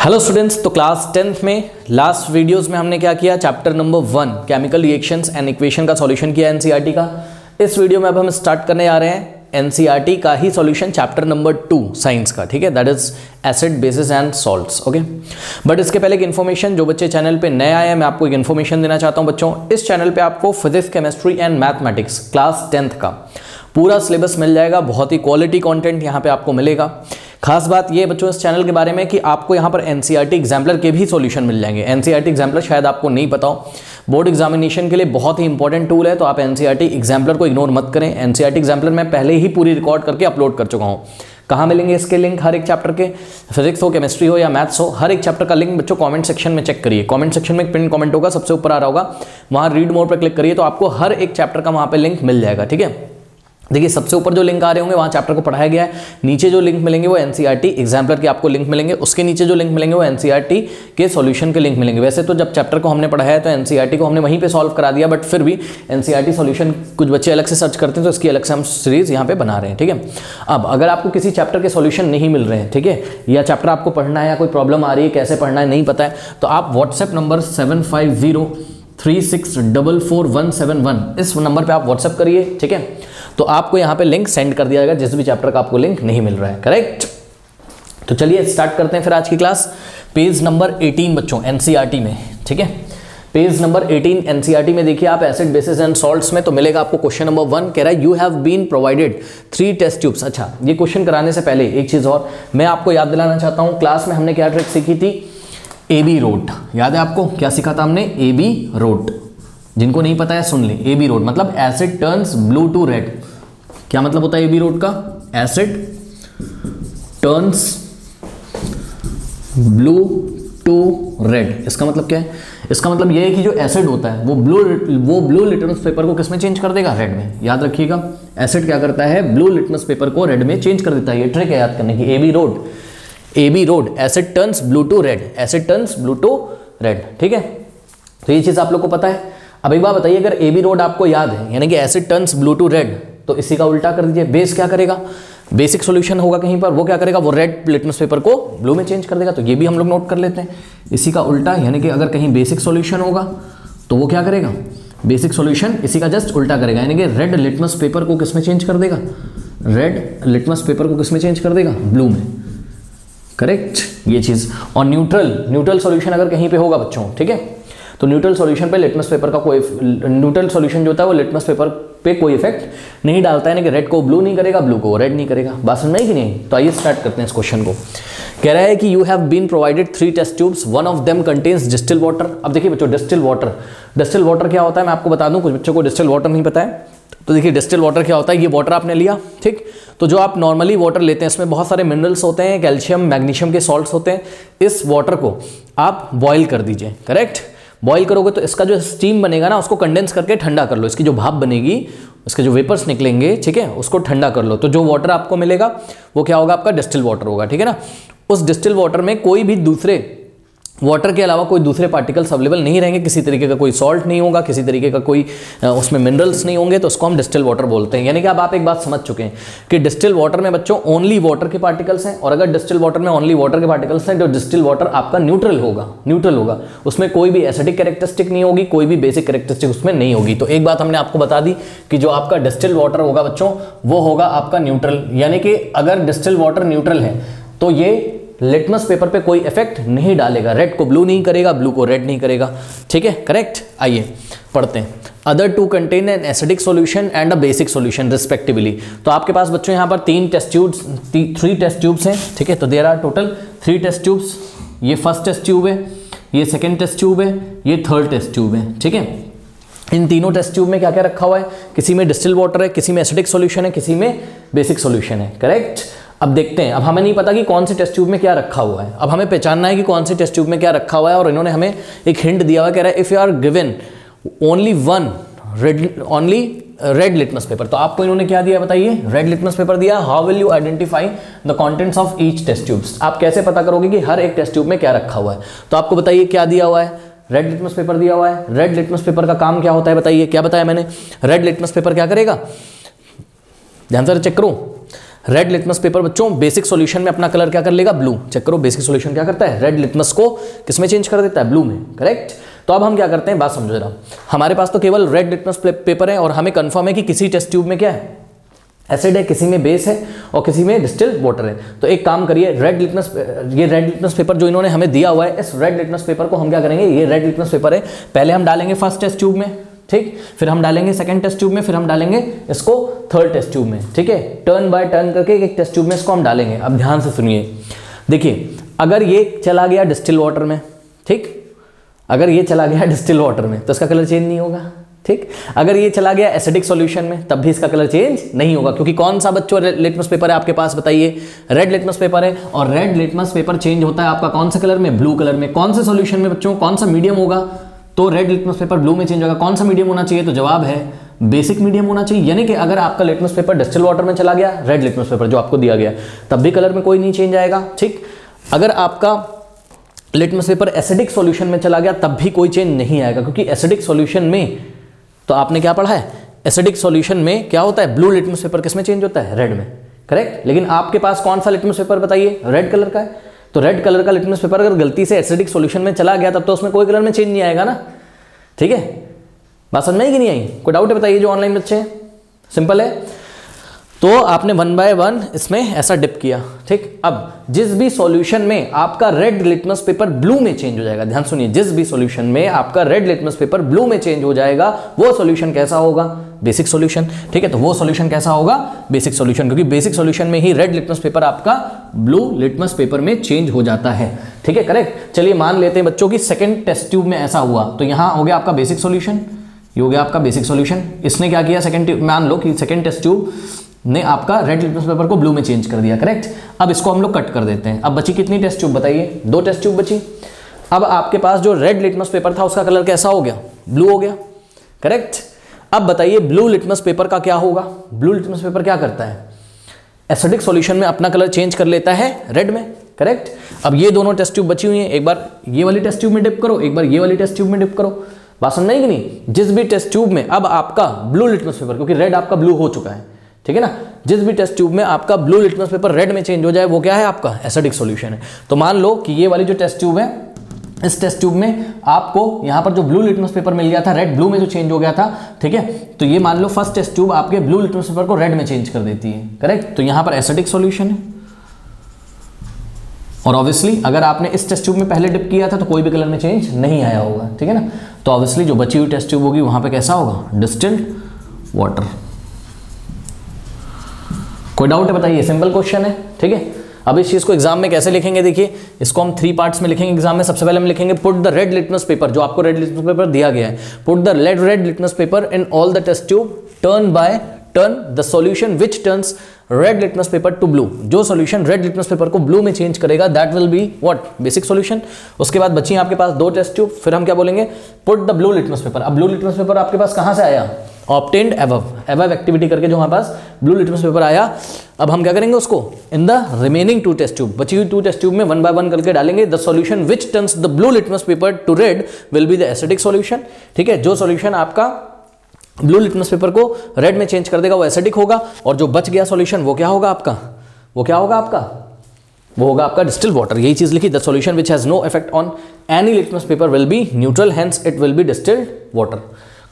Hello students, तो class 10th में last videos में हमने क्या किया, chapter number 1 chemical reactions and equation का सॉल्यूशन किया एनसीईआरटी का। इस वीडियो में अब हम स्टार्ट करने जा रहे हैं एनसीईआरटी का ही सॉल्यूशन चैप्टर नंबर 2 साइंस का, ठीक है, that is acid basis and salts. Okay, but इसके पहले एक इन्फॉर्मेशन, जो बच्चे चैनल पे नए आए हैं मैं आपको एक इन्फॉर्मेशन देना चाहता हूं बच्चों। इस चैनल पे आपको physics, chemistry and mathematics class 10th का पूरा सिलेबस मिल जाएगा। बहुत ही क्वालिटी कंटेंट यहाँ पे आपको मिलेगा। खास बात ये बच्चों इस चैनल के बारे में कि आपको यहाँ पर एनसीईआरटी एग्जाम्पलर के भी सॉल्यूशन मिल जाएंगे। एनसीईआरटी एग्जाम्पलर शायद आपको नहीं पता हो, बोर्ड एग्जामिनेशन के लिए बहुत ही इंपॉर्टेंट टूल है, तो आप एनसीईआरटी एग्जाम्पलर को इग्नोर मत करें। एनसीईआरटी एग्जाम्पलर मैं पहले ही पूरी रिकॉर्ड करके अपलोड कर चुका हूँ। कहाँ मिलेंगे इसके लिंक? हर एक चैप्टर के, फिजिक्स हो, केमिस्ट्री हो या मैथ्स हो, हर एक चैप्टर का लिंक बच्चों कमेंट सेक्शन में चेक करिए। कमेंट सेक्शन में एक पिन कमेंट होगा, सबसे ऊपर आ रहा होगा, वहाँ रीड मोर पर क्लिक करिए तो आपको हर एक चैप्टर का वहाँ पे लिंक मिल जाएगा। ठीक है, देखिए सबसे ऊपर जो लिंक आ रहे होंगे वहाँ चैप्टर को पढ़ाया गया है, नीचे जो लिंक मिलेंगे वो एनसीईआरटी एग्जाम्पलर के आपको लिंक मिलेंगे, उसके नीचे जो लिंक मिलेंगे वो एनसीईआरटी के सॉल्यूशन के लिंक मिलेंगे। वैसे तो जब चैप्टर को हमने पढ़ाया है तो एनसीईआरटी को हमने वहीं पे सॉल्व करा दिया, बट फिर भी एनसीईआरटी सॉल्यूशन कुछ बच्चे अलग से सर्च करते हैं तो इसकी अलग से हम सीरीज यहाँ पे बना रहे हैं। ठीक है, अब अगर आपको किसी चैप्टर के सॉल्यूशन नहीं मिल रहे हैं, ठीक है, या चैप्टर आपको पढ़ना है या कोई प्रॉब्लम आ रही है, कैसे पढ़ना है नहीं पता है, तो आप व्हाट्सएप नंबर 7503644171 इस नंबर पे आप व्हाट्सएप करिए। ठीक है, तो आपको यहाँ पे लिंक सेंड कर दिया जाएगा जिस भी चैप्टर का आपको लिंक नहीं मिल रहा है। करेक्ट, तो चलिए स्टार्ट करते हैं फिर आज की क्लास। पेज नंबर 18 बच्चों एनसीईआरटी में, ठीक है, पेज नंबर 18 एनसीईआरटी में देखिए आप एसिड बेसिस एंड सॉल्ट्स में तो मिलेगा आपको क्वेश्चन नंबर 1 कह रहा है you have been provided 3 test tubes. अच्छा, ये क्वेश्चन कराने से पहले एक चीज और मैं आपको याद दिलाना चाहता हूँ, क्लास में हमने क्या ट्रिक सीखी थी, एबी रोट। याद है आपको क्या सीखा था हमने? एबी रोट। जिनको नहीं पता है सुन ले, एबी रोट मतलब acid turns blue to red. क्या मतलब होता है एबी रोट का? Acid turns blue to red. इसका मतलब क्या है? इसका मतलब यह है कि जो एसिड होता है वो ब्लू लिटमस पेपर को किस में चेंज कर देगा? रेड में। याद रखिएगा, एसिड क्या करता है? ब्लू लिटमस पेपर को रेड में चेंज कर देता है। ये ट्रिक है याद करने की, एबी रोट। A B road, acid turns blue to red, acid turns blue to red. ठीक है, तो ये चीज आप लोग को पता है। अब एक बात बताइए, अगर एबी रोड आपको याद है यानी कि acid turns blue to red, तो इसी का उल्टा कर दीजिए। बेस क्या करेगा? बेसिक सॉल्यूशन होगा कहीं पर, वो क्या करेगा? वो रेड लिटमस पेपर को ब्लू में चेंज कर देगा। तो ये भी हम लोग नोट कर लेते हैं, इसी का उल्टा, यानी कि अगर कहीं बेसिक सॉल्यूशन होगा तो वो क्या करेगा? बेसिक सॉल्यूशन इसी का जस्ट उल्टा करेगा, यानी कि रेड लिटमस पेपर को किस में चेंज कर देगा? रेड लिटमस पेपर को किस में चेंज कर देगा? ब्लू में। करेक्ट, ये चीज। और न्यूट्रल सॉल्यूशन अगर कहीं पे होगा बच्चों, ठीक है, तो न्यूट्रल सॉल्यूशन पे लिटमस पेपर का कोई, न्यूट्रल सॉल्यूशन जो होता है वो लिटमस पेपर पे कोई इफेक्ट नहीं डालता है, यानी कि रेड को ब्लू नहीं करेगा, ब्लू को रेड नहीं करेगा। बात समझ में आई कि नहीं? तो आइए स्टार्ट करते हैं इस क्वेश्चन को। कह रहा है कि you have been provided 3 test tubes, one of them contains distil water. अब देखिए बच्चों, डिस्टिल वाटर क्या होता है मैं आपको बता दूं, कुछ बच्चों को डिस्टिल वाटर नहीं पता है। तो देखिए डिस्टिल वाटर क्या होता है, ये वाटर आपने लिया, ठीक, तो जो आप नॉर्मली वाटर लेते हैं इसमें बहुत सारे मिनरल्स होते हैं, कैल्शियम मैग्नीशियम के सॉल्ट्स होते हैं। इस वाटर को आप बॉईल कर दीजिए। करेक्ट, बॉईल करोगे तो इसका जो स्टीम बनेगा ना उसको कंडेंस करके ठंडा कर लो, इसकी जो भाप बनेगी, उसके जो वेपर्स निकलेंगे, ठीक है, उसको ठंडा कर लो। तो जो वाटर आपको मिलेगा वो क्या होगा? आपका डिस्टिल वाटर होगा। ठीक है ना, उस डिस्टिल वाटर में कोई भी दूसरे वाटर के अलावा कोई दूसरे पार्टिकल्स अवेलेबल नहीं रहेंगे, किसी तरीके का कोई सॉल्ट नहीं होगा, किसी तरीके का कोई उसमें मिनरल्स नहीं होंगे, तो उसको हम डिस्टिल वाटर बोलते हैं। यानी कि अब आप एक बात समझ चुके हैं कि डिस्टिल वाटर में बच्चों ओनली वाटर के पार्टिकल्स हैं, और अगर डिस्टिल वाटर में ओनली वाटर के पार्टिकल्स हैं तो डिस्टिल वाटर आपका न्यूट्रल होगा, उसमें कोई भी एसिडिक कैरेक्टरिस्टिक नहीं होगी, कोई भी बेसिक कैरेक्टरिस्टिक उसमें नहीं होगी। तो एक बात हमने आपको बता दी कि जो आपका डिस्टिल वाटर होगा बच्चों वो होगा आपका न्यूट्रल, यानी कि अगर डिस्टिल वाटर न्यूट्रल है तो ये लिटमस पेपर पे कोई इफेक्ट नहीं डालेगा, रेड को ब्लू नहीं करेगा, ब्लू को रेड नहीं करेगा। ठीक है, करेक्ट। आइए पढ़ते हैं। Other two contain an acidic solution and a basic solution respectively. तो आपके पास बच्चों यहाँ पर 3 टेस्ट ट्यूब्स हैं, ठीक है, तो there are total 3 test tubes. ये फर्स्ट टेस्ट ट्यूब है, ये सेकेंड टेस्ट ट्यूब है, ये थर्ड टेस्ट ट्यूब है। ठीक है, इन तीनों टेस्ट ट्यूब में क्या क्या रखा हुआ है? किसी में डिस्टिल वाटर है, किसी में एसिडिक सॉल्यूशन है, किसी में बेसिक सॉल्यूशन है। करेक्ट, अब देखते हैं। अब हमें नहीं पता कि कौन से टेस्ट ट्यूब में क्या रखा हुआ है, अब हमें पहचानना है कि कौन से टेस्ट ट्यूब में क्या रखा हुआ है। और इन्होंने हमें एक हिंट दिया हुआ, कह रहा है if you are given only red litmus paper, तो आपको इन्होंने क्या दिया बताइए? रेड लिटमस पेपर दिया। How will you identify the contents of each test tubes? आप कैसे पता करोगे कि हर एक टेस्ट ट्यूब में क्या रखा हुआ है? तो आपको बताइए क्या दिया हुआ है? रेड लिटमस पेपर दिया हुआ है। रेड लिटमस पेपर का काम क्या होता है बताइए? क्या बताया मैंने? रेड लिटमस पेपर क्या करेगा? ध्यान से चेक करो। रेड लिटमस पेपर बच्चों बेसिक सॉल्यूशन में अपना कलर क्या कर लेगा, ब्लू। चेक करो बेसिक सॉल्यूशन क्या करता है, रेड लिटमस को किसमें चेंज कर देता है, ब्लू में, करेक्ट। तो अब हम क्या करते हैं, बात समझो जरा, हमारे पास तो केवल रेड लिटमस पेपर है और हमें कंफर्म है कि किसी टेस्ट ट्यूब में क्या है, एसिड है, किसी में बेस है और किसी में डिस्टिल्ड वाटर है। तो एक काम करिए, ये रेड लिटमस पेपर जो इन्होंने हमें दिया हुआ है, इस रेड लिटमस पेपर को हम क्या करेंगे, ये रेड लिटमस पेपर है, पहले हम डालेंगे फर्स्ट टेस्ट ट्यूब में, ठीक, फिर हम डालेंगे सेकंड टेस्ट ट्यूब में, फिर हम डालेंगे इसको थर्ड टेस्ट ट्यूब में, ठीक है, टर्न बाय टर्न करके एक टेस्ट ट्यूब में इसको हम डालेंगे। अब ध्यान से सुनिए, देखिए अगर ये चला गया डिस्टिल वाटर में, ठीक, अगर ये चला गया डिस्टिल वाटर में तो इसका कलर चेंज नहीं होगा, ठीक। अगर ये चला गया एसिडिक सॉल्यूशन में तब भी इसका कलर चेंज नहीं होगा, क्योंकि कौन सा बच्चों लिटमस पेपर है आपके पास, बताइए, रेड लिटमस पेपर है। और रेड लिटमस पेपर चेंज होता है आपका कौन सा कलर में, ब्लू कलर में। कौन से सॉल्यूशन में बच्चों, कौन सा मीडियम होगा, तो रेड लिटमस पेपर ब्लू में चेंज होगा। कौन सा मीडियम होना चाहिए, तो जवाब है बेसिक मीडियम होना चाहिए। यानी कि अगर आपका लिटमस पेपर डिस्टिल वाटर में चला गया, रेड लिटमस पेपर जो आपको दिया गया, तब भी कलर में कोई नहीं चेंज आएगा, ठीक। अगर आपका लिटमस पेपर एसिडिक सॉल्यूशन में चला गया तब भी कोई चेंज नहीं आएगा, क्योंकि एसिडिक सॉल्यूशन में तो आपने क्या पढ़ा है, एसिडिक सॉल्यूशन में क्या होता है, ब्लू लिटमस पेपर किसमें चेंज होता है, रेड में, करेक्ट। लेकिन आपके पास कौन सा लिटमस पेपर बताइए, रेड कलर का है, तो रेड कलर का लिटमस पेपर अगर गलती से एसिडिक सॉल्यूशन में चला गया तब तो उसमें कोई कलर में चेंज नहीं आएगा ना, ठीक है। बात समझ में आई कि नहीं आई, कोई डाउट है बताइए जो ऑनलाइन बच्चे हैं, सिंपल है। तो आपने 1 बाय 1 इसमें ऐसा डिप किया, ठीक। अब जिस भी सॉल्यूशन में आपका रेड लिटमस पेपर ब्लू में चेंज हो जाएगा, ध्यान सुनिए, जिस भी सॉल्यूशन में आपका रेड लिटमस पेपर ब्लू में चेंज हो जाएगा वो सॉल्यूशन कैसा होगा, बेसिक सॉल्यूशन, ठीक है। तो वो सॉल्यूशन कैसा होगा, बेसिक सॉल्यूशन, क्योंकि बेसिक सॉल्यूशन में ही रेड लिटमस पेपर आपका ब्लू लिटमस पेपर में चेंज हो जाता है, ठीक है, करेक्ट। चलिए मान लेते हैं बच्चों की सेकंड टेस्ट ट्यूब में ऐसा हुआ, तो यहां हो गया आपका बेसिक सॉल्यूशन, ये हो गया आपका बेसिक सॉल्यूशन। इसने क्या किया, सेकंड ट्यूब, मान लो कि सेकंड टेस्ट ट्यूब ने आपका रेड लिटमस पेपर को ब्लू में चेंज कर दिया, करेक्ट। अब इसको हम लोग कट कर देते हैं। अब बची कितनी टेस्ट ट्यूब बताइए, 2 टेस्ट ट्यूब बची। अब आपके पास जो रेड लिटमस पेपर था उसका कलर कैसा हो गया, ब्लू हो गया, करेक्ट। अब बताइए ब्लू लिटमस पेपर का क्या होगा, ब्लू लिटमस पेपर क्या करता है, एसिडिक सॉल्यूशन में अपना कलर चेंज कर लेता है रेड में, करेक्ट। अब ये दोनों टेस्ट ट्यूब बची हुई हैं, एक बार ये वाली टेस्ट ट्यूब में डिप करो, एक बार ये वाली टेस्ट ट्यूब में डिप करो, बात समझ नहीं कि नहीं। जिस भी टेस्ट ट्यूब में अब आपका ब्लू लिटमस पेपर, क्योंकि रेड आपका ब्लू हो चुका है, ठीक है ना, जिस भी टेस्ट ट्यूब में आपका ब्लू लिटमस पेपर रेड में चेंज हो जाए वो क्या है, आपका एसिडिक सॉल्यूशन है। तो मान लो कि ये वाली जो टेस्ट ट्यूब है, इस टेस्ट ट्यूब में आपको यहां पर जो ब्लू लिटमस पेपर मिल गया था, रेड ब्लू में जो चेंज हो गया था, ठीक है। तो ये मान लो फर्स्ट टेस्ट ट्यूब आपके ब्लू लिटमस पेपर को रेड में चेंज कर देती है, करेक्ट। तो यहां पर एसिडिक सॉल्यूशन है। और ऑब्वियसली अगर आपने इस टेस्ट ट्यूब में पहले डिप किया था तो कोई भी कलर में चेंज नहीं आया होगा, ठीक है ना। तो ऑब्वियसली जो बची हुई टेस्ट ट्यूब होगी वहां पे कैसा होगा, डिस्टिल्ड वाटर। कोई डाउट है बताइए, सिंपल क्वेश्चन है, ठीक है। अब इस चीज को एग्जाम में कैसे लिखेंगे, देखिए इसको हम 3 पार्ट्स में लिखेंगे एग्जाम में। सबसे पहले हम लिखेंगे put the red litmus paper, जो आपको रेड लिटमस पेपर दिया गया है, put the red litmus paper in all the test tube, turn by turn the solution which turns red litmus paper to blue. जो सॉल्यूशन रेड लिटमस पेपर को blue में change करेगा that will be what, basic solution. उसके बाद बची आपके पास 2 test tube, फिर हम क्या बोलेंगे, put the blue litmus paper. अब ब्लू लिटमस पेपर आपके पास कहां से आया, ऑब्टेन्ड एबव एक्टिविटी करके जो हमारे पास ब्लू लिटमस पेपर आया। अब हम क्या करेंगे उसको in the remaining 2 test tube, बची हुई 2 टेस्ट ट्यूब में 1 बाय 1 करके डालेंगे। The solution which turns the blue litmus paper to red will be the acidic solution, ठीक है। जो सॉल्यूशन आपका ब्लू लिटमस पेपर को रेड में चेंज कर देगा वो एसिडिक होगा, और जो बच गया सॉल्यूशन वो क्या होगा आपका, वो क्या होगा आपका, वो होगा आपका डिस्टिल्ड वाटर। यही चीज लिखी, the solution which has no effect on any litmus paper will be neutral, hence it will be distilled water.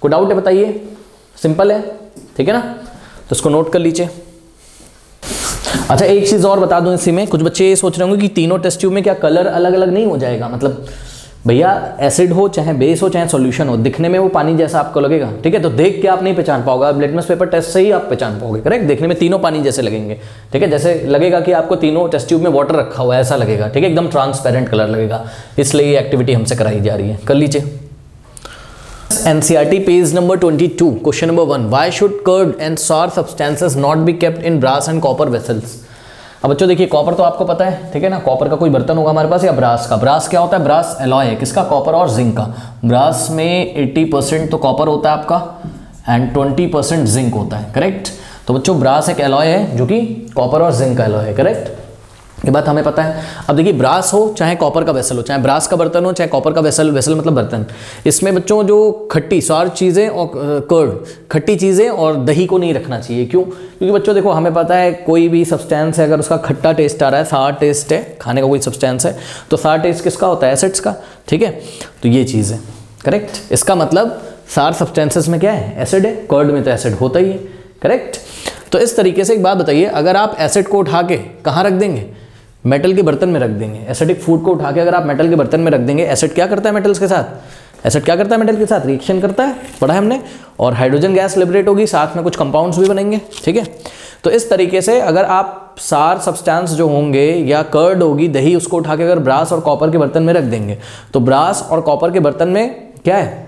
कोई डाउट है बताइए, सिंपल है, ठीक है ना। तो इसको नोट कर लीजिए। अच्छा एक चीज और बता दूं इसी में, कुछ बच्चे ये सोच रहे होंगे कि तीनों टेस्ट ट्यूब में क्या कलर अलग अलग नहीं हो जाएगा, मतलब भैया एसिड हो चाहे बेस हो चाहे सॉल्यूशन हो, दिखने में वो पानी जैसा आपको लगेगा, ठीक है। तो देख के आप नहीं पहचान पाओगे, अब लिटमस पेपर टेस्ट से ही आप पहचान पाओगे, करेक्ट। देखने में तीनों पानी जैसे लगेंगे, ठीक है, जैसे लगेगा कि आपको तीनों टेस्ट ट्यूब में वाटर रखा हुआ है ऐसा लगेगा, ठीक है, एकदम ट्रांसपेरेंट कलर लगेगा। इसलिए ये एक्टिविटी हमसे कराई जा रही है, कर लीजिए। NCERT page number 22, question number 1, why should curd and sour substances not be kept in brass and copper vessels. अब बच्चों देखिए कॉपर तो आपको पता है, ठीक है ना, कॉपर का कोई बर्तन होगा हमारे पास, या ब्रास का। ब्रास क्या होता है, ब्रास एलॉय है, किसका, कॉपर और जिंक का। ब्रास में 80% तो कॉपर होता है आपका एंड 20% जिंक होता है, करेक्ट। तो बच्चों ब्रास एक एलॉय है जो कि कॉपर और जिंक का एलॉय है, करेक्ट। ये बात हमें पता है। अब देखिए ब्रास हो चाहे कॉपर का वेसल हो, चाहे ब्रास का बर्तन हो चाहे कॉपर का वेसल, वेसल मतलब बर्तन, इसमें बच्चों जो खट्टी स्वार चीज़ें और कर्ड खट्टी चीज़ें और दही को नहीं रखना चाहिए। क्यों? क्योंकि बच्चों देखो हमें पता है कोई भी सब्सटेंस है अगर उसका खट्टा टेस्ट आ रहा है, सार टेस्ट है, खाने का कोई सब्सटेंस है, तो सार टेस्ट किसका होता है? एसिड्स का। ठीक है, तो ये चीज़ है करेक्ट। इसका मतलब सार सब्सटेंसेस में क्या है? एसिड है। कर्ड में तो एसिड होता ही है। करेक्ट। तो इस तरीके से एक बात बताइए, अगर आप एसिड को उठा के कहाँ रख देंगे? मेटल के बर्तन में रख देंगे। एसिडिक फूड को उठा के अगर आप मेटल के बर्तन में रख देंगे, एसिड क्या करता है मेटल्स के साथ? एसिड क्या करता है मेटल के साथ? रिएक्शन करता है, पढ़ा है हमने, और हाइड्रोजन गैस लिबरेट होगी, साथ में कुछ कंपाउंड्स भी बनेंगे। ठीक है, तो इस तरीके से अगर आप सार सब्सटेंस जो होंगे या कर्ड होगी, दही, उसको उठा के अगर ब्रास और कॉपर के बर्तन में रख देंगे, तो ब्रास और कॉपर के बर्तन में क्या है?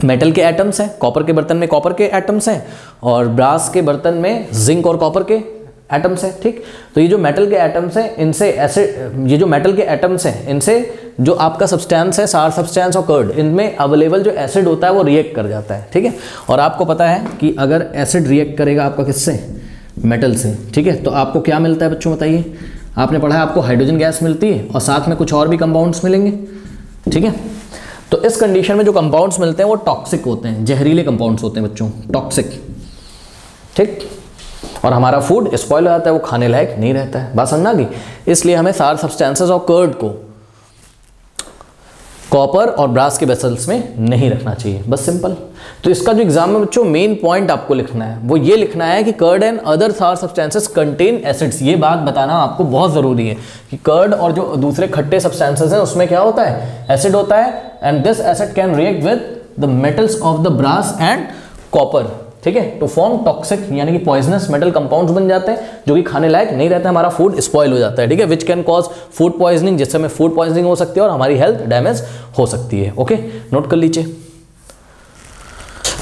मेटल के एटम्स हैं, कॉपर के बर्तन में कॉपर के एटम्स हैं, और ब्रास के बर्तन में जिंक और कॉपर के एटम्स हैं। ठीक, तो ये जो मेटल के एटम्स हैं इनसे एसिड, ये जो मेटल के एटम्स हैं इनसे जो आपका सब्सटेंस है, सार सब्सटेंस और कर्ड, इनमें अवेलेबल जो एसिड होता है वो रिएक्ट कर जाता है। ठीक है, और आपको पता है कि अगर एसिड रिएक्ट करेगा आपका किससे? मेटल से। ठीक है, तो आपको क्या मिलता है बच्चों बताइए? आपने पढ़ा है आपको हाइड्रोजन गैस मिलती है और साथ में कुछ और भी कंपाउंड्स मिलेंगे। ठीक है, तो इस कंडीशन में जो कंपाउंड्स मिलते हैं वो टॉक्सिक होते हैं, जहरीले कंपाउंड्स होते हैं बच्चों, टॉक्सिक। ठीक, और हमारा फूड स्पॉइल हो जाता है, वो खाने लायक नहीं रहता है। बात समझना की? इसलिए हमें सार सब्सटेंसेस और कर्ड को कॉपर और ब्रास के वेसल्स में नहीं रखना चाहिए, बस सिंपल। तो इसका जो एग्जाम में बच्चों मेन पॉइंट आपको लिखना है वो ये लिखना है कि कर्ड एंड अदर सार सब्सटेंसेस कंटेन एसिड्स। ये बात बताना आपको बहुत जरूरी है कि कर्ड और जो दूसरे खट्टे सब्सटेंसेस हैं उसमें क्या होता है? एसिड होता है, and this acid can react with the metals of the brass and copper. ठीक है, टू फॉर्म टॉक्सिक यानी कि पॉइजनस मेटल कंपाउंड्स बन जाते हैं जो कि खाने लायक नहीं रहता है, हमारा फूड स्पॉइल हो जाता है। ठीक है, which can cause food poisoning, जिससे हमें फूड पॉइजनिंग हो सकती है और हमारी हेल्थ डैमेज हो सकती है। ओके, नोट कर लीजिए।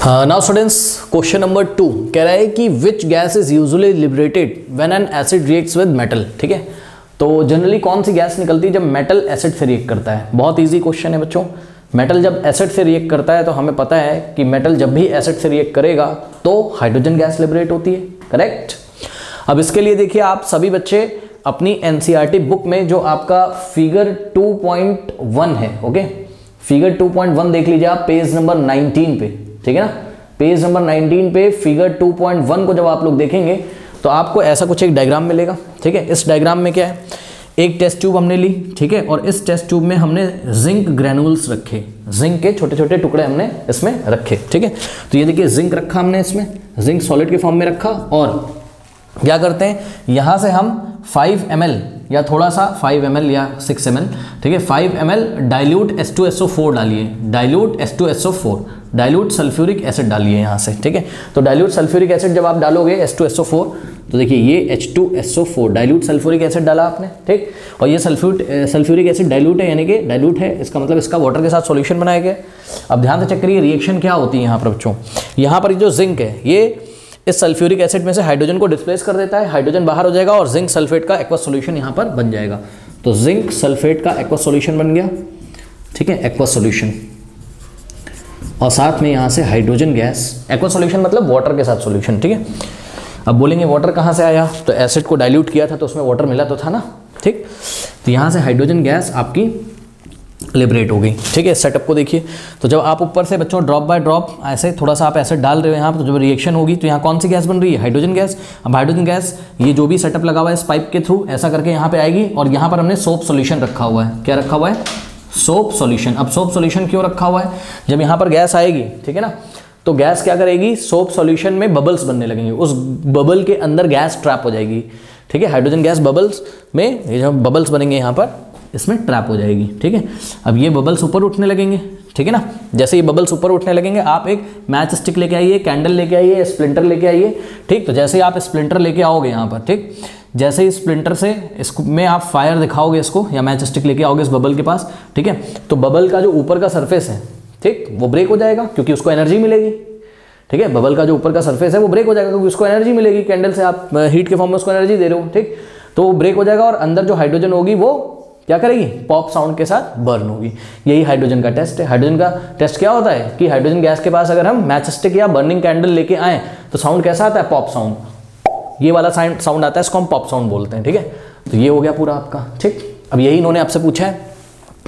नाउ स्टूडेंट्स, क्वेश्चन नंबर 2 कह रहा है कि which gas is usually liberated when an acid reacts with metal. ठीक है, तो जनरली कौन सी गैस निकलती है जब मेटल एसिड से रिएक्ट करता है? बहुत ईजी क्वेश्चन है बच्चों। मेटल जब एसिड से रिएक्ट करता है तो हमें पता है कि मेटल जब भी एसिड से रिएक्ट करेगा तो हाइड्रोजन गैस लिबरेट होती है। करेक्ट। अब इसके लिए देखिए आप सभी बच्चे अपनी एनसीईआरटी बुक में जो आपका फिगर 2.1 है, ओके, फिगर 2.1 देख लीजिए आप पेज नंबर 19 पे। ठीक है ना, पेज नंबर 19 पे फिगर 2.1 को जब आप लोग देखेंगे तो आपको ऐसा कुछ एक डायग्राम मिलेगा। ठीक है, इस डायग्राम में क्या है? एक टेस्ट ट्यूब हमने ली। ठीक है, और इस टेस्ट ट्यूब में हमने जिंक ग्रैनुल्स रखे, जिंक के छोटे छोटे टुकड़े हमने इसमें रखे। ठीक है, तो ये देखिए जिंक रखा हमने इसमें, जिंक सॉलिड के फॉर्म में रखा, और क्या करते हैं यहाँ से हम 5 ml या थोड़ा सा 5 ml या 6 ml, ठीक है, 5 ml डाइल्यूट H2SO4 डालिए, dilute H2SO4, dilute sulphuric acid डालिए यहाँ से। ठीक है, तो डाइल्यूट सल्फ्यूरिक एसिड जब आप डालोगे H2SO4, तो देखिए ये H2SO4 डाइल्यूट सल्फ्यूरिक एसिड डाला आपने। ठीक, और ये सल्फ्यूरिक एसिड डाइल्यूट है, यानी कि डाइल्यूट है, इसका मतलब इसका वाटर के साथ सॉल्यूशन बनाया गया। अब ध्यान से चेक करिए रिएक्शन क्या होती है यहाँ पर बच्चों। यहाँ पर जो जिंक है ये इस सल्फ्यूरिक एसिड में से हाइड्रोजन को डिस्प्लेस कर देता है, हाइड्रोजन बाहर हो जाएगा और जिंक सल्फेट का एक्वस सॉल्यूशन यहाँ पर बन जाएगा। तो जिंक सल्फेट का एक्वस सॉल्यूशन बन गया। ठीक है, एक्वस सॉल्यूशन, और साथ में यहाँ से हाइड्रोजन गैस। एक्वस सॉल्यूशन मतलब वाटर के साथ सॉल्यूशन। ठीक है, अब बोलेंगे वाटर कहाँ से आया? तो एसिड को डाइल्यूट किया था तो उसमें वाटर मिला तो था ना। ठीक, तो यहाँ से हाइड्रोजन गैस आपकी लिबरेट हो गई। ठीक है, सेटअप को देखिए। तो जब आप ऊपर से बच्चों ड्रॉप बाय ड्रॉप ऐसे थोड़ा सा आप एसिड डाल रहे हो यहाँ पर, तो जब रिएक्शन होगी तो यहाँ कौन सी गैस बन रही है? Hydrogen gas. अब हाइड्रोजन गैस ये जो भी सेटअप लगा हुआ है इस पाइप के थ्रू ऐसा करके यहाँ पे आएगी, और यहाँ पर हमने सोप सॉल्यूशन रखा हुआ है। क्या रखा हुआ है? Soap solution. अब सोप सॉल्यूशन क्यों रखा हुआ है? जब यहाँ पर गैस आएगी, ठीक है ना, तो गैस क्या करेगी? सोप सॉल्यूशन में बबल्स बनने लगेंगे, उस बबल के अंदर गैस ट्रैप हो जाएगी। ठीक है, हाइड्रोजन गैस बबल्स में, ये जो बबल्स बनेंगे यहाँ पर इसमें ट्रैप हो जाएगी। ठीक है, अब ये बबल्स ऊपर उठने लगेंगे। ठीक है ना, जैसे ये बबल्स ऊपर उठने लगेंगे आप एक मैच स्टिक लेके आइए, कैंडल लेके आइए, स्प्लिंटर लेके आइए। ठीक, तो जैसे ही आप स्प्लिंटर लेके आओगे यहाँ पर, ठीक, जैसे ही स्प्लिंटर से इसको में आप फायर दिखाओगे इसको, या मैच स्टिक लेके आओगे इस बबल के पास, ठीक है, तो बबल का जो ऊपर का सरफेस है, ठीक, वो ब्रेक हो जाएगा क्योंकि उसको एनर्जी मिलेगी। ठीक है, बबल का जो ऊपर का सरफेस है वो ब्रेक हो जाएगा क्योंकि उसको एनर्जी मिलेगी, कैंडल से आप हीट के फॉर्म में उसको एनर्जी दे रहे हो। ठीक, तो वो ब्रेक हो जाएगा और अंदर जो हाइड्रोजन होगी वो क्या करेगी? पॉप साउंड के साथ बर्न होगी। यही हाइड्रोजन का टेस्ट है। हाइड्रोजन का टेस्ट क्या होता है कि हाइड्रोजन गैस के पास अगर हम मैच स्टिक या बर्निंग कैंडल लेके आए तो साउंड कैसा आता है? Pop sound. ये वाला साउंड आता है, इसको हम पॉप साउंड बोलते हैं। ठीक है, तो ये हो गया पूरा आपका, ठीक। अब यही इन्होंने आपसे पूछा है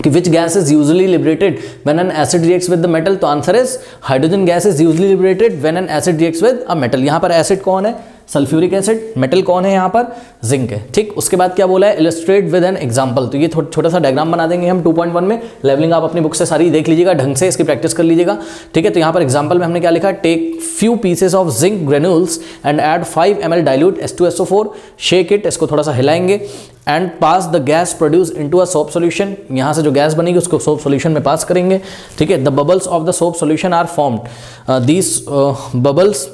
कि which gas is usually liberated when an acid reacts with the metal, तो answer is hydrogen gas is usually liberated when an acid reacts with a metal. यहाँ पर एसिड कौन है? Sulphuric acid. मेटल कौन है यहाँ पर? जिंक है, ठीक। उसके बाद क्या बोला है? Illustrate with an example. तो ये छोटा सा डायग्राम बना देंगे हम 2.1 में। लेवलिंग आप अपनी बुक से सारी देख लीजिएगा, ढंग से इसकी प्रैक्टिस कर लीजिएगा, ठीक है। तो यहाँ पर एग्जांपल में हमने क्या लिखा? Take few pieces of zinc granules and add 5 ml dilute H2SO4, shake it, इसको थोड़ा सा हिलाएंगे, and pass the gas produce into a soap solution. यहाँ से जो गैस बनेगी उसको सोप सॉल्यूशन में पास करेंगे, ठीक है। The bubbles of the soap solution are formed, these bubbles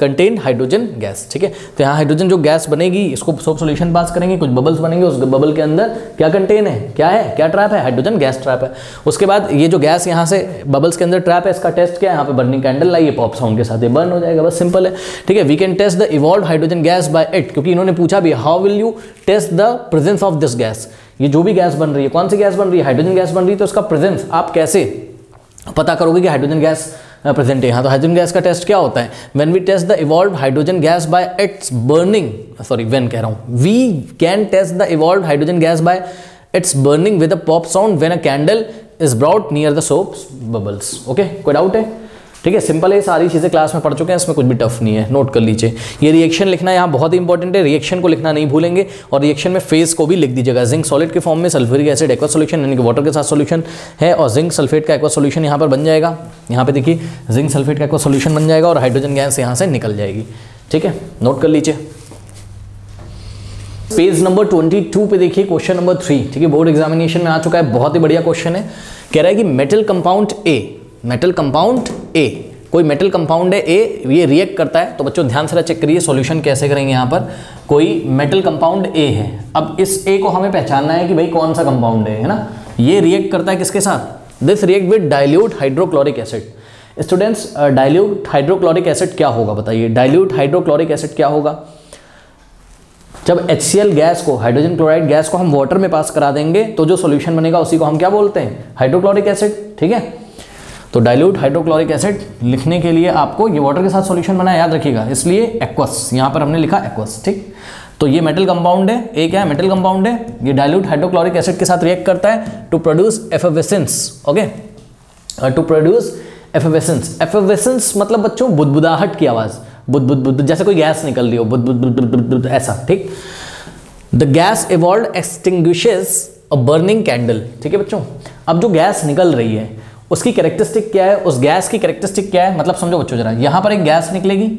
contain hydrogen gas, ठीक है। तो यहाँ हाइड्रोजन जो गैस बनेगी इसको सोप सॉल्यूशन पास करेंगे, कुछ बबल्स बनेंगे, उस बबल के अंदर क्या कंटेन है? क्या है? क्या ट्रैप है? हाइड्रोजन गैस ट्रैप है। उसके बाद ये जो गैस यहाँ से बबल्स के अंदर ट्रैप है, इसका टेस्ट क्या है? यहाँ पे बर्निंग कैंडल लाइए, पॉप साउंड के साथ ये बर्न हो जाएगा, बस सिंपल है, ठीक है। We can test the evolve hydrogen gas by it, क्योंकि इन्होंने पूछा भी how will you test the presence of this gas. ये जो भी गैस बन रही है, कौन सी गैस बन रही है? हाइड्रोजन गैस बन रही है, तो उसका प्रेजेंस आप कैसे पता करोगे कि हाइड्रोजन गैस प्रेजेंट है यहाँ? तो हाइड्रोजन गैस का टेस्ट क्या होता है? When we test the evolve hydrogen gas by its burning, sorry when कह रहा हूँ, we can test the evolve hydrogen gas by its burning with a pop sound when a candle is brought near the soap bubbles. Okay, कोई doubt है? ठीक है, simple है, सारी चीज़ें क्लास में पढ़ चुके हैं, इसमें कुछ भी टफ नहीं है, नोट कर लीजिए। ये रिएक्शन लिखना यहाँ बहुत ही इंपॉर्टेंट है, रिएक्शन को लिखना नहीं भूलेंगे, और रिएक्शन में फेज को भी लिख दीजिएगा। जिंक सॉलिड के फॉर्म में सल्फ्यूरिक एसिड एक्वा सॉल्यूशन यानी कि वाटर के साथ सॉल्यूशन है, और जिंक सल्फेट का एक्वा सॉल्यूशन यहाँ पर बन जाएगा। यहाँ पे देखिए जिंक सल्फेट का एक्वा सॉल्यूशन बन जाएगा और हाइड्रोजन गैस यहाँ से निकल जाएगी। ठीक है, नोट कर लीजिए। पेज नंबर 22 पे देखिए क्वेश्चन नंबर 3, ठीक है, बोर्ड एग्जामिनेशन में आ चुका है, बहुत ही बढ़िया क्वेश्चन है। कह रहा है कि metal compound A, metal compound A, कोई मेटल कंपाउंड है ए, ये रिएक्ट करता है। तो बच्चों ध्यान से चेक करिए सॉल्यूशन कैसे करेंगे। यहाँ पर कोई मेटल कंपाउंड ए है, अब इस ए को हमें पहचानना है कि भाई कौन सा कंपाउंड है ना। ये रिएक्ट करता है किसके साथ? This react with dilute hydrochloric acid. Students, dilute hydrochloric acid क्या होगा बताइए? डाइल्यूट हाइड्रोक्लोरिक एसिड क्या होगा? जब HCl गैस को, हाइड्रोजन क्लोराइड गैस को हम वाटर में पास करा देंगे तो जो सॉल्यूशन बनेगा उसी को हम क्या बोलते हैं? Hydrochloric acid. ठीक है, तो डाइल्यूट हाइड्रोक्लोरिक एसिड लिखने के लिए आपको ये वाटर के साथ सॉल्यूशन बना, याद रखिएगा, इसलिए एक्वस, यहाँ पर हमने लिखा एक्वस। ठीक, तो ये मेटल कंपाउंड है, एक क्या है? मेटल कंपाउंड है, ये डाइल्यूट हाइड्रोक्लोरिक एसिड के साथ रिएक्ट करता है to produce effervescence. Okay, to produce effervescence. Effervescence मतलब बच्चों बुदबुदाहट की आवाज़, बुद बुद बुद, जैसे कोई गैस निकल रही हो, बुद बुद बुद बुद बुद, ऐसा। ठीक, the gas evolve extinguishes a burning candle. ठीक है बच्चों, अब जो गैस निकल रही है उसकी कैरेक्टरिस्टिक क्या है? उस गैस की कैरेक्टरिस्टिक क्या है? मतलब समझो बच्चों जरा, यहाँ पर एक गैस निकलेगी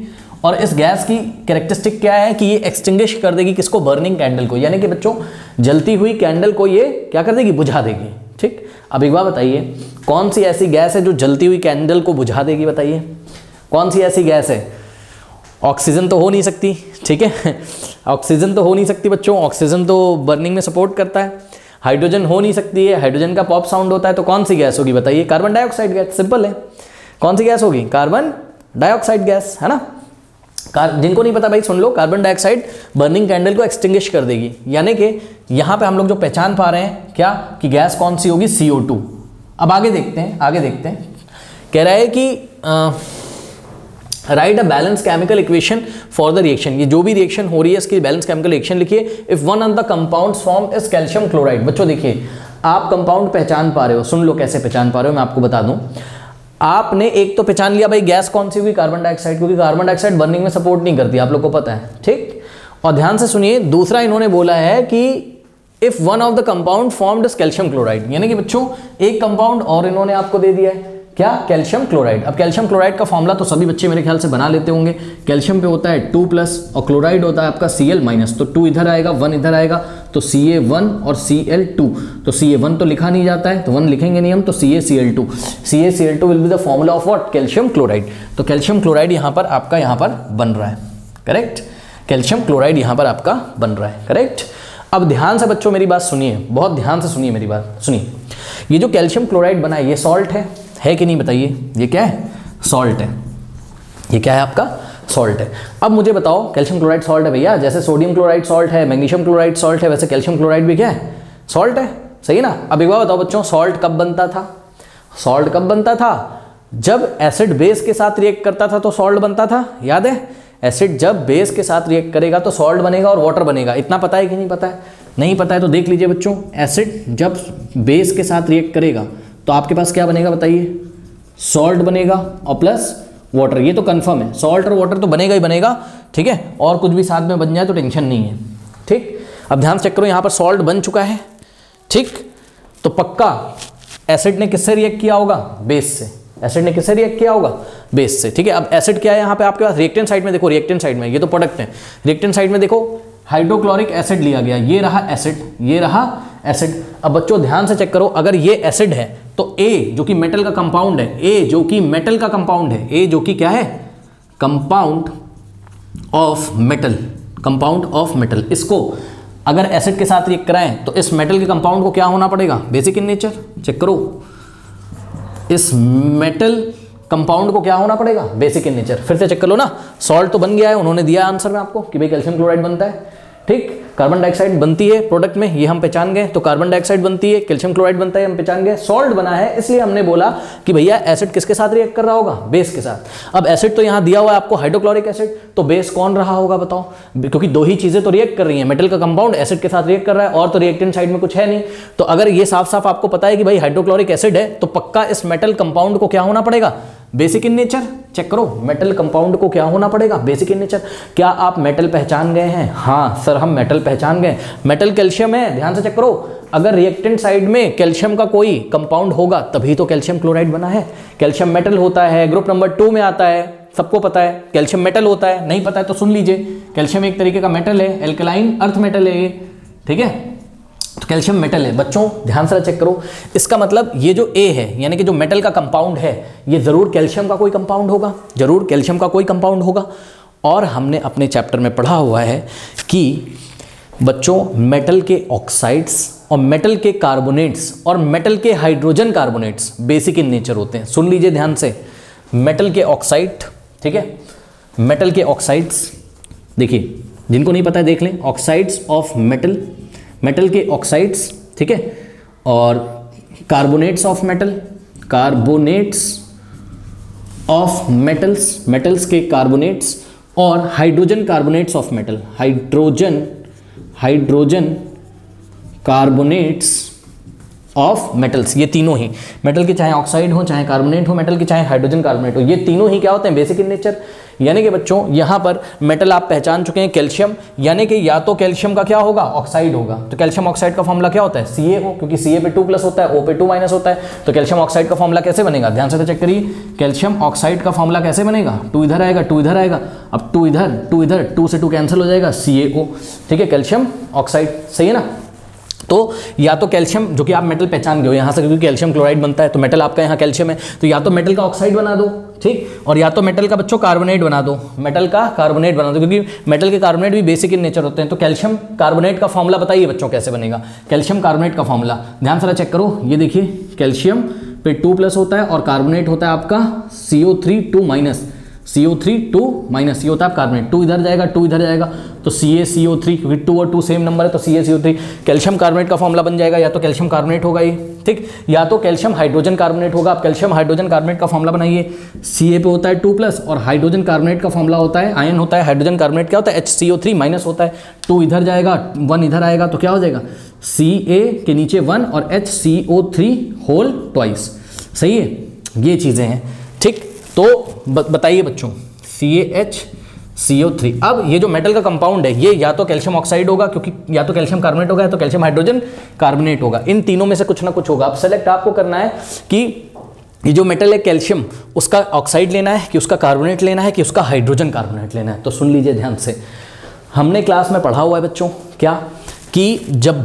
और इस गैस की कैरेक्टरिस्टिक क्या है कि ये एक्सटिंग्विश कर देगी किसको? बर्निंग कैंडल को, यानी कि बच्चों जलती हुई कैंडल को ये क्या कर देगी? बुझा देगी। ठीक, अब एक बात बताइए, कौन सी ऐसी गैस है जो जलती हुई कैंडल को बुझा देगी? बताइए कौन सी ऐसी गैस है? ऑक्सीजन तो हो नहीं सकती, ठीक है, ऑक्सीजन तो हो नहीं सकती बच्चों, ऑक्सीजन तो बर्निंग में सपोर्ट करता है। हाइड्रोजन हो नहीं सकती है, हाइड्रोजन का पॉप साउंड होता है, तो कौन सी गैस होगी बताइए? कार्बन डाइऑक्साइड गैस, सिंपल है। कौन सी गैस होगी? कार्बन डाइऑक्साइड गैस, है ना। जिनको नहीं पता भाई सुन लो, कार्बन डाइऑक्साइड बर्निंग कैंडल को एक्सटिंग्विश कर देगी, यानी कि यहाँ पे हम लोग जो पहचान पा रहे हैं क्या कि गैस कौन सी होगी? CO2। अब आगे देखते हैं, आगे देखते हैं। कह रहा है कि right a balance chemical equation for the reaction. ये जो भी रिएक्शन हो रही है इसकी बैलेंस केमिकल इक्वेशन लिखिए। If one of the compounds form is calcium chloride. बच्चों देखिए, आप कंपाउंड पहचान पा रहे हो, सुन लो कैसे पहचान पा रहे हो, मैं आपको बता दूं। आपने एक तो पहचान लिया भाई गैस कौन सी हुई? कार्बन डाइऑक्साइड, क्योंकि कार्बन डाइऑक्साइड बर्निंग में सपोर्ट नहीं करती, आप लोग को पता है। ठीक, और ध्यान से सुनिए, दूसरा इन्होंने बोला है कि if one of the compound formed is calcium chloride, यानी कि बच्चों एक कंपाउंड और इन्होंने आपको दे दिया है क्या? Calcium chloride. अब कैल्शियम क्लोराइड का फॉर्मूला तो सभी बच्चे मेरे ख्याल से बना लेते होंगे। कैल्शियम पे होता है 2+ और क्लोराइड होता है आपका Cl-, तो 2 इधर आएगा, 1 इधर आएगा, तो Ca1 और Cl2। तो Ca1 तो लिखा नहीं जाता है, तो 1 लिखेंगे नहीं हम, तो CaCl2। CaCl2 will be the formula of what? Calcium chloride. तो कैल्शियम क्लोराइड यहाँ पर आपका यहाँ पर बन रहा है, करेक्ट। कैल्शियम क्लोराइड यहाँ पर आपका बन रहा है, करेक्ट। अब ध्यान से बच्चों मेरी बात सुनिए, बहुत ध्यान से सुनिए मेरी बात, सुनिए। ये जो कैल्शियम क्लोराइड बना है ये सॉल्ट है कि नहीं बताइए? ये क्या है? सॉल्ट है। ये क्या है आपका? सॉल्ट है। अब मुझे बताओ, कैल्शियम क्लोराइड सॉल्ट है भैया, जैसे सोडियम क्लोराइड सॉल्ट है, मैग्नीशियम क्लोराइड सॉल्ट है, वैसे कैल्शियम क्लोराइड भी क्या है? सॉल्ट है, सही है ना। अब एक बार बताओ बच्चों, सॉल्ट कब बनता था? सॉल्ट कब बनता था? जब एसिड बेस के साथ रिएक्ट करता था तो सॉल्ट बनता था, याद है? एसिड जब बेस के साथ रिएक्ट करेगा तो सॉल्ट बनेगा और वाटर बनेगा, इतना पता है कि नहीं पता है? नहीं पता है तो देख लीजिए बच्चों, एसिड जब बेस के साथ रिएक्ट करेगा तो आपके पास क्या बनेगा बताइए, सॉल्ट बनेगा और प्लस वाटर। ये तो कंफर्म है, सॉल्ट और वाटर तो बनेगा ही बनेगा, ठीक है, और कुछ भी साथ में बन जाए तो टेंशन नहीं है, ठीक। अब ध्यान से चेक करो, यहाँ पर सॉल्ट बन चुका है, ठीक, तो पक्का एसिड ने किससे रिएक्ट किया होगा, बेस से। एसिड ने किससे रिएक्ट किया होगा, बेस से, ठीक है। अब एसिड क्या है यहाँ पे आपके पास, रिएक्टेंट साइड में देखो, रिएक्टेंट साइड में ये तो प्रोडक्ट है, रिएक्टेंट साइड में देखो हाइड्रोक्लोरिक एसिड लिया गया, ये रहा एसिड, ये रहा एसिड। अब बच्चों ध्यान से चेक करो, अगर ये एसिड है तो A जो कि मेटल का कंपाउंड है, A जो कि मेटल का कंपाउंड है, A जो कि क्या है, compound of metal, compound of metal, इसको अगर एसिड के साथ रिएक्ट कराएं तो इस मेटल के कंपाउंड को क्या होना पड़ेगा, बेसिक इन नेचर। चेक करो, इस मेटल कंपाउंड को क्या होना पड़ेगा, बेसिक इन नेचर। फिर से चेक कर लो ना, सॉल्ट तो बन गया है, उन्होंने दिया आंसर में आपको कि भाई कैल्शियम क्लोराइड बनता है, ठीक। कार्बन डाइऑक्साइड बनती है प्रोडक्ट में, ये हम पहचान गए, तो कार्बन डाइऑक्साइड बनती है, कैल्शियम क्लोराइड बनता है, हम पहचान गए। सॉल्ट बना है इसलिए हमने बोला कि भैया एसिड किसके साथ रिएक्ट कर रहा होगा, बेस के साथ। अब एसिड तो यहाँ दिया हुआ है आपको हाइड्रोक्लोरिक एसिड, तो बेस कौन रहा होगा बताओ, क्योंकि दो ही चीजें तो रिएक्ट कर रही हैं, मेटल का कंपाउंड एसिड के साथ रिएक्ट कर रहा है, और तो रिएक्टेंट साइड में कुछ है नहीं। तो अगर ये साफ साफ आपको पता है कि भाई हाइड्रोक्लोरिक एसिड है, तो पक्का इस मेटल कंपाउंड को क्या होना पड़ेगा, बेसिक इन नेचर। चेक करो, मेटल कंपाउंड को क्या होना पड़ेगा, बेसिक इन नेचर। क्या आप मेटल पहचान गए हैं, हाँ सर हम मेटल पहचान गए, मेटल कैल्शियम है। ध्यान से चेक करो, अगर रिएक्टेंट साइड में कैल्शियम का कोई कंपाउंड होगा तभी तो कैल्शियम क्लोराइड बना है। कैल्शियम मेटल होता है, ग्रुप नंबर 2 में आता है, सबको पता है कैल्शियम मेटल होता है, नहीं पता है तो सुन लीजिए, कैल्शियम एक तरीके का मेटल है, एल्कलाइन अर्थ मेटल है ये, ठीक है, तो कैल्शियम मेटल है। बच्चों ध्यान से चेक करो, इसका मतलब ये जो A है यानी कि जो मेटल का कंपाउंड है, ये जरूर कैल्शियम का कोई कंपाउंड होगा, जरूर कैल्शियम का कोई कंपाउंड होगा। और हमने अपने चैप्टर में पढ़ा हुआ है कि बच्चों मेटल के ऑक्साइड्स और मेटल के कार्बोनेट्स और मेटल के hydrogen carbonates basic in nature होते हैं। सुन लीजिए ध्यान से, मेटल के ऑक्साइड, ठीक है, मेटल के ऑक्साइड्स, देखिए जिनको नहीं पता है देख लें, ऑक्साइड्स ऑफ मेटल, मेटल के ऑक्साइड्स, ठीक है, और carbonates of metal, carbonates of metals, metals के कार्बोनेट्स, और hydrogen carbonates of metal, hydrogen carbonates of metals. ये तीनों ही मेटल के चाहे ऑक्साइड हो, चाहे कार्बोनेट हो, मेटल के चाहे हाइड्रोजन कार्बोनेट हो, ये तीनों ही क्या होते हैं, बेसिक इन नेचर। यानी कि बच्चों यहाँ पर मेटल आप पहचान चुके हैं कैल्शियम, यानी कि या तो कैल्शियम का क्या होगा, ऑक्साइड होगा, तो कैल्शियम ऑक्साइड का फॉर्मूला क्या होता है, CaO, क्योंकि Ca पे 2+ होता है, O पे 2- होता है, तो कैल्शियम ऑक्साइड का फॉर्मूला कैसे बनेगा, ध्यान से चेक करिए, कैल्शियम ऑक्साइड का फॉर्मूला कैसे बनेगा, 2 इधर आएगा, 2 इधर आएगा, अब 2 इधर, 2 इधर, 2 से 2 कैंसिल हो जाएगा, CaO, ठीक है, कैल्शियम ऑक्साइड, सही है ना। तो या तो कैल्शियम, जो कि आप मेटल पहचान गए हो यहाँ से, क्योंकि कैल्शियम क्लोराइड बनता है, तो मेटल आपका यहाँ कैल्शियम है, तो या तो मेटल का ऑक्साइड बना दो, ठीक, और या तो मेटल का बच्चों कार्बोनेट बना दो, मेटल का कार्बोनेट बना दो, क्योंकि मेटल के कार्बोनेट भी बेसिक इन नेचर होते हैं। तो कैल्शियम कार्बोनेट का फॉर्मूला बताइए बच्चों कैसे बनेगा, कैल्शियम कार्बोनेट का फॉर्मूला ध्यान से चेक करो, ये देखिए कैल्शियम पे 2+ होता है और कार्बोनेट होता है आपका CO3 2-, CO3 2-, ये होता है कार्बोनेट, 2 इधर जाएगा, 2 इधर जाएगा, तो CaCO3, क्योंकि 2 और 2 सेम नंबर है तो CaCO3, कैल्शियम कार्बोनेट का फॉर्मूला बन जाएगा, या तो कैल्शियम कार्बोनेट होगा ये, ठीक, या तो कैल्शियम हाइड्रोजन कार्बोनेट होगा। आप कैल्शियम हाइड्रोजन कार्बोनेट का फॉर्मूला बनाइए, Ca पे होता है 2+ और हाइड्रोजन कार्बोनेट का फॉर्मूला होता है, आयन होता है, हाइड्रोजन कार्बोनेट क्या होता है, HCO3- होता है, 2 इधर जाएगा, 1 इधर आएगा, तो क्या हो जाएगा, Ca के नीचे 1 और HCO3 होल ट्वाइस, सही है, ये चीज़ें हैं, ठीक। तो बताइए बच्चों, CaHCO3, अब ये जो मेटल का कंपाउंड है ये या तो कैल्शियम ऑक्साइड होगा, क्योंकि या तो कैल्शियम कार्बोनेट होगा, या तो कैल्शियम हाइड्रोजन कार्बोनेट होगा, इन तीनों में से कुछ ना कुछ होगा। अब सेलेक्ट आपको करना है कि ये जो मेटल है कैल्शियम, उसका ऑक्साइड लेना है कि उसका कार्बोनेट लेना है कि उसका हाइड्रोजन कार्बोनेट लेना है। तो सुन लीजिए ध्यान से, हमने क्लास में पढ़ा हुआ है बच्चों क्या, कि जब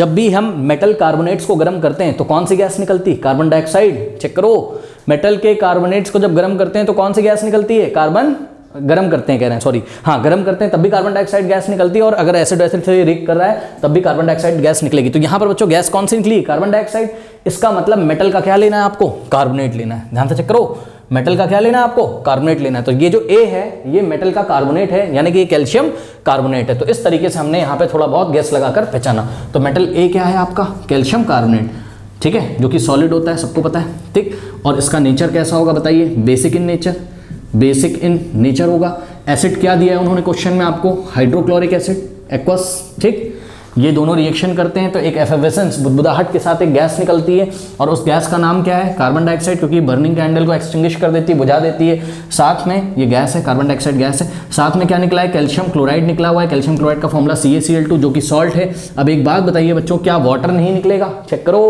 भी हम मेटल कार्बोनेट्स को गर्म करते हैं तो कौन सी गैस निकलती है, कार्बन डाइऑक्साइड। चेक करो, मेटल के कार्बोनेट्स को जब गर्म करते हैं तो कौन सी गैस निकलती है, कार्बन, गर्म करते हैं कह रहे हैं, सॉरी, हाँ गर्म करते हैं तब भी कार्बन डाइऑक्साइड गैस निकलती है, और अगर एसिड से रिएक्ट कर रहा है तब भी कार्बन डाइऑक्साइड गैस निकलेगी। तो यहाँ पर बच्चों गैस कौन सी निकली, कार्बन डाइऑक्साइड। इसका मतलब मेटल का क्या लेना है आपको, कार्बोनेट लेना है। ध्यान से चेक करो, मेटल का क्या लेना है आपको, कार्बोनेट लेना है। तो ये जो A है ये मेटल का कार्बोनेट है, यानी कि ये कैल्शियम कार्बोनेट है। तो इस तरीके से हमने यहाँ पे थोड़ा बहुत गैस लगाकर पहचाना। तो मेटल A क्या है आपका, कैल्शियम कार्बोनेट, ठीक है, जो कि सॉलिड होता है, सबको पता है, ठीक। और इसका नेचर कैसा होगा बताइए, basic in nature, basic in nature होगा। एसिड क्या दिया है उन्होंने क्वेश्चन में आपको, हाइड्रोक्लोरिक एसिड, एक्वस, ठीक। ये दोनों रिएक्शन करते हैं तो एक एफेवेसेंस बुदबुदाहट के साथ एक गैस निकलती है, और उस गैस का नाम क्या है? कार्बन डाइऑक्साइड, क्योंकि बर्निंग कैंडल को एक्सटिंग्विश कर देती है, बुझा देती है। साथ में ये गैस है, कार्बन डाइऑक्साइड गैस है। साथ में क्या निकला है? कैल्शियम क्लोराइड निकला हुआ है। कैल्शियम क्लोराइड का फॉर्मूला CaCl2 जो कि सॉल्ट है। अब एक बात बताइए बच्चों, क्या वाटर नहीं निकलेगा? चेक करो,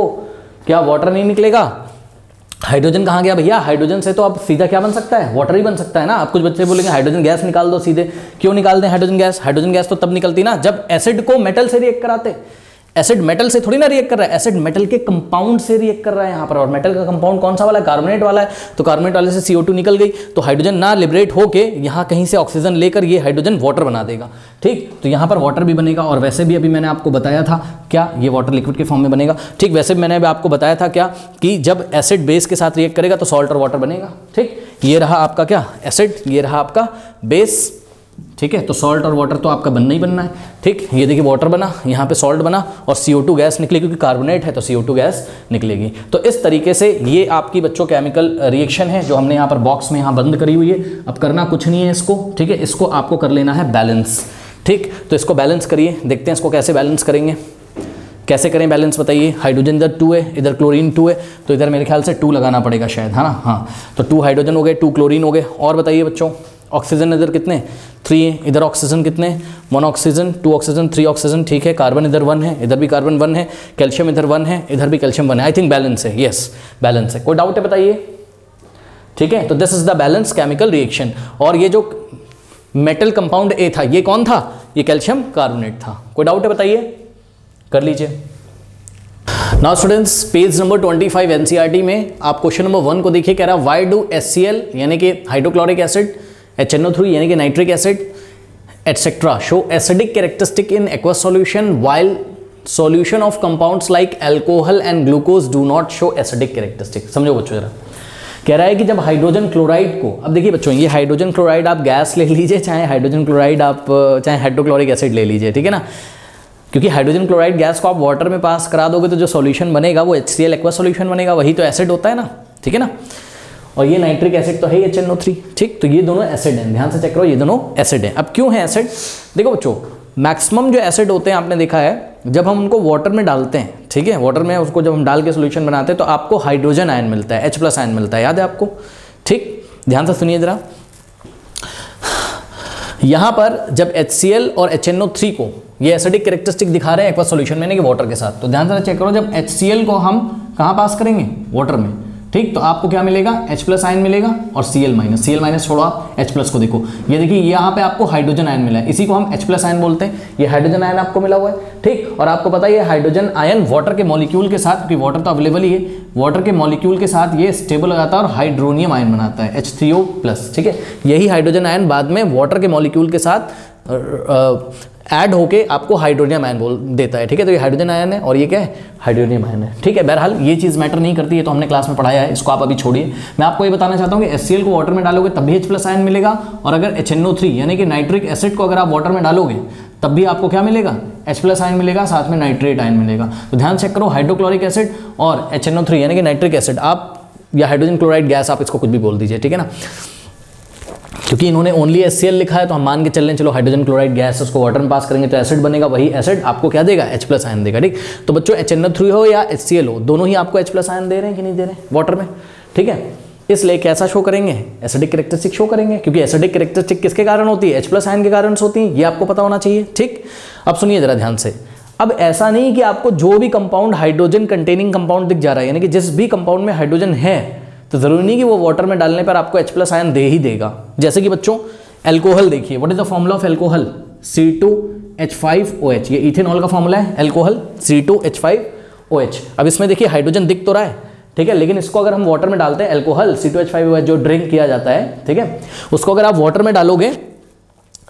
क्या वाटर नहीं निकलेगा? हाइड्रोजन कहाँ गया भैया? हाइड्रोजन से तो अब सीधा क्या बन सकता है? वाटर ही बन सकता है ना। अब कुछ बच्चे बोलेंगे हाइड्रोजन गैस निकाल दो सीधे। क्यों निकाल दें हाइड्रोजन गैस? हाइड्रोजन गैस तो तब निकलती ना जब एसिड को मेटल से रिएक्ट कराते। एसिड मेटल से थोड़ी ना रिएक्ट कर रहा है, एसिड मेटल के कंपाउंड से रिएक्ट कर रहा है यहाँ पर। और मेटल का कंपाउंड कौन सा वाला है? कार्बोनेट वाला है। तो कार्बोनेट वाले से CO2 निकल गई, तो हाइड्रोजन ना लिबरेट होके यहाँ कहीं से ऑक्सीजन लेकर ये हाइड्रोजन वाटर बना देगा। ठीक, तो यहाँ पर वाटर भी बनेगा। और वैसे भी अभी मैंने आपको बताया था क्या, ये वाटर लिक्विड के फॉर्म में बनेगा। ठीक, वैसे भी मैंने अभी आपको बताया था क्या कि जब एसिड बेस के साथ रिएक्ट करेगा तो सॉल्ट और वाटर बनेगा। ठीक, ये रहा आपका क्या? एसिड, ये रहा आपका बेस। ठीक है, तो सॉल्ट और वाटर तो आपका बनना ही बनना है। ठीक, ये देखिए वाटर बना, यहाँ पे सॉल्ट बना और CO2 गैस निकली, क्योंकि कार्बोनेट है तो CO2 गैस निकलेगी। तो इस तरीके से ये आपकी बच्चों केमिकल रिएक्शन है जो हमने यहाँ पर बॉक्स में यहाँ बंद करी हुई है। अब करना कुछ नहीं है इसको, ठीक है, इसको आपको कर लेना है बैलेंस। ठीक, तो इसको बैलेंस करिए, देखते हैं इसको कैसे बैलेंस करेंगे। कैसे करें बैलेंस बताइए? हाइड्रोजन इधर 2 है, इधर क्लोरीन 2 है, तो इधर मेरे ख्याल से 2 लगाना पड़ेगा शायद, है ना? हाँ, तो 2 हाइड्रोजन हो गए, 2 क्लोरीन हो गए। और बताइए बच्चों, ऑक्सीजन इधर कितने? 3 है। इधर ऑक्सीजन कितने? 1 ऑक्सीजन, 2 ऑक्सीजन, 3 ऑक्सीजन। ठीक है, कार्बन इधर 1 है, इधर भी कार्बन 1 है, कैल्शियम इधर 1 है, इधर भी कैल्शियम 1 है। आई थिंक बैलेंस है, यस बैलेंस है। कोई डाउट है बताइए? ठीक है, तो this is the balance chemical reaction. और ये जो मेटल कंपाउंड A था, ये कौन था? ये कैल्शियम कार्बोनेट था। कोई डाउट है बताइए? कर लीजिए। Now students, page number 25 NCERT में आप क्वेश्चन नंबर 1 को देखिए। कह रहा है व्हाई डू HCl यानी कि हाइड्रोक्लोरिक एसिड, HNO3 यानी कि nitric acid etcetera show acidic characteristic in aqueous solution while solution of compounds like alcohol and glucose do not show acidic characteristic. समझो बच्चों जरा, कह रहा है कि जब हाइड्रोजन क्लोराइड को, अब देखिए बच्चों, ये हाइड्रोजन क्लोराइड आप गैस ले लीजिए, चाहे हाइड्रोजन क्लोराइड आप चाहे हाइड्रोक्लोरिक एसिड ले लीजिए, ठीक है ना, क्योंकि हाइड्रोजन क्लोराइड गैस को आप वाटर में पास करा दोगे तो जो सॉल्यूशन बनेगा वो HCl एक्वस सॉल्यूशन बनेगा, वही तो एसिड होता है ना, ठीक है ना। और ये नाइट्रिक एसिड तो है HNO3, ठीक, तो ये दोनों एसिड हैं, ध्यान से चेक करो, ये दोनों एसिड हैं। अब क्यों है एसिड? देखो बच्चों, मैक्सिमम जो एसिड होते हैं आपने देखा है जब हम उनको वाटर में डालते हैं, ठीक है, वाटर में उसको जब हम डाल के सोल्यूशन बनाते हैं तो आपको हाइड्रोजन आयन मिलता है, H+ आयन मिलता है, याद है आपको? ठीक, ध्यान से सुनिए जरा। यहां पर जब HCl और HNO3 को ये एसिडिक कैरेक्टरिस्टिक दिखा रहे हैं एक्वस सॉल्यूशन में, यानी कि वाटर के साथ, तो ध्यान से चेक करो, जब HCl को हम कहां पास करेंगे? वाटर में, ठीक, तो आपको क्या मिलेगा? H+ आयन मिलेगा और Cl- छोड़ो आप, H+ को देखो, ये देखिए यहाँ पे आपको हाइड्रोजन आयन मिला है, इसी को हम H+ आयन बोलते हैं, ये हाइड्रोजन आयन आपको मिला हुआ है, ठीक। और आपको पता है ये हाइड्रोजन आयन वाटर के मॉलिक्यूल के साथ, क्योंकि वाटर तो अवेलेबल ही है, वाटर के मॉलिक्यूल के साथ ये स्टेबल हो जाता है और हाइड्रोनियम आयन बनाता है H3O+, ठीक है। यही हाइड्रोजन आयन बाद में वाटर के मॉलिक्यूल के साथ ऐड होके आपको हाइड्रोनियम आयन बोल देता है, ठीक है। तो ये हाइड्रोजन आयन है और ये क्या है? हाइड्रोनियम आयन है, ठीक है। बहरहाल ये चीज़ मैटर नहीं करती है, तो हमने क्लास में पढ़ाया है, इसको आप अभी छोड़िए। मैं आपको ये बताना चाहता हूँ कि HCl को वाटर में डालोगे तब भी H+ आयन मिलेगा, और अगर HNO3 यानी कि नाइट्रिक एसिड को अगर आप वाटर में डालोगे तब भी आपको क्या मिलेगा? H+ आयन मिलेगा, साथ में नाइट्रेट आयन मिलेगा। तो ध्यान चेक करो, हाइड्रोक्लोरिक एसिड और HNO3 यानी कि नाइट्रिक एसिड, आप या हाइड्रोजन क्लोराइड गैस, आप इसको कुछ भी बोल दीजिए, ठीक है ना, क्योंकि इन्होंने ओनली HCl लिखा है तो हम मान के चल रहे हैं, चलो हाइड्रोजन क्लोराइड गैस उसको वाटर में पास करेंगे तो एसिड बनेगा, वही एसिड आपको क्या देगा? H+ आयन देगा, ठीक। तो बच्चों HNO3 हो या HCl हो, दोनों ही आपको H+ आयन दे रहे हैं कि नहीं दे रहे हैं वाटर में, ठीक है। इसलिए कैसा शो करेंगे? एसिडिक कैरेक्टरिस्टिक शो करेंगे, क्योंकि एसिडिक कैरेक्टरिस्टिक किसके कारण होती है? H+ आयन के कारण होती है, ये आपको पता होना चाहिए, ठीक। अब सुनिए जरा ध्यान से, अब ऐसा नहीं कि आपको जो भी कंपाउंड हाइड्रोजन कंटेनिंग कंपाउंड दिख जा रहा है, यानी कि जिस भी कंपाउंड में हाइड्रोजन है, तो जरूरी नहीं कि वो वाटर में डालने पर आपको H+ आयन दे ही देगा। जैसे कि बच्चों अल्कोहल देखिए, what is the formula of alcohol? C2H5OH, ये इथेनॉल का फॉर्मूला है अल्कोहल, C2H5OH। अब इसमें देखिए हाइड्रोजन दिख तो रहा है, ठीक है, लेकिन इसको अगर हम वाटर में डालते हैं, अल्कोहल C2H5OH जो ड्रिंक किया जाता है, ठीक है, उसको अगर आप वाटर में डालोगे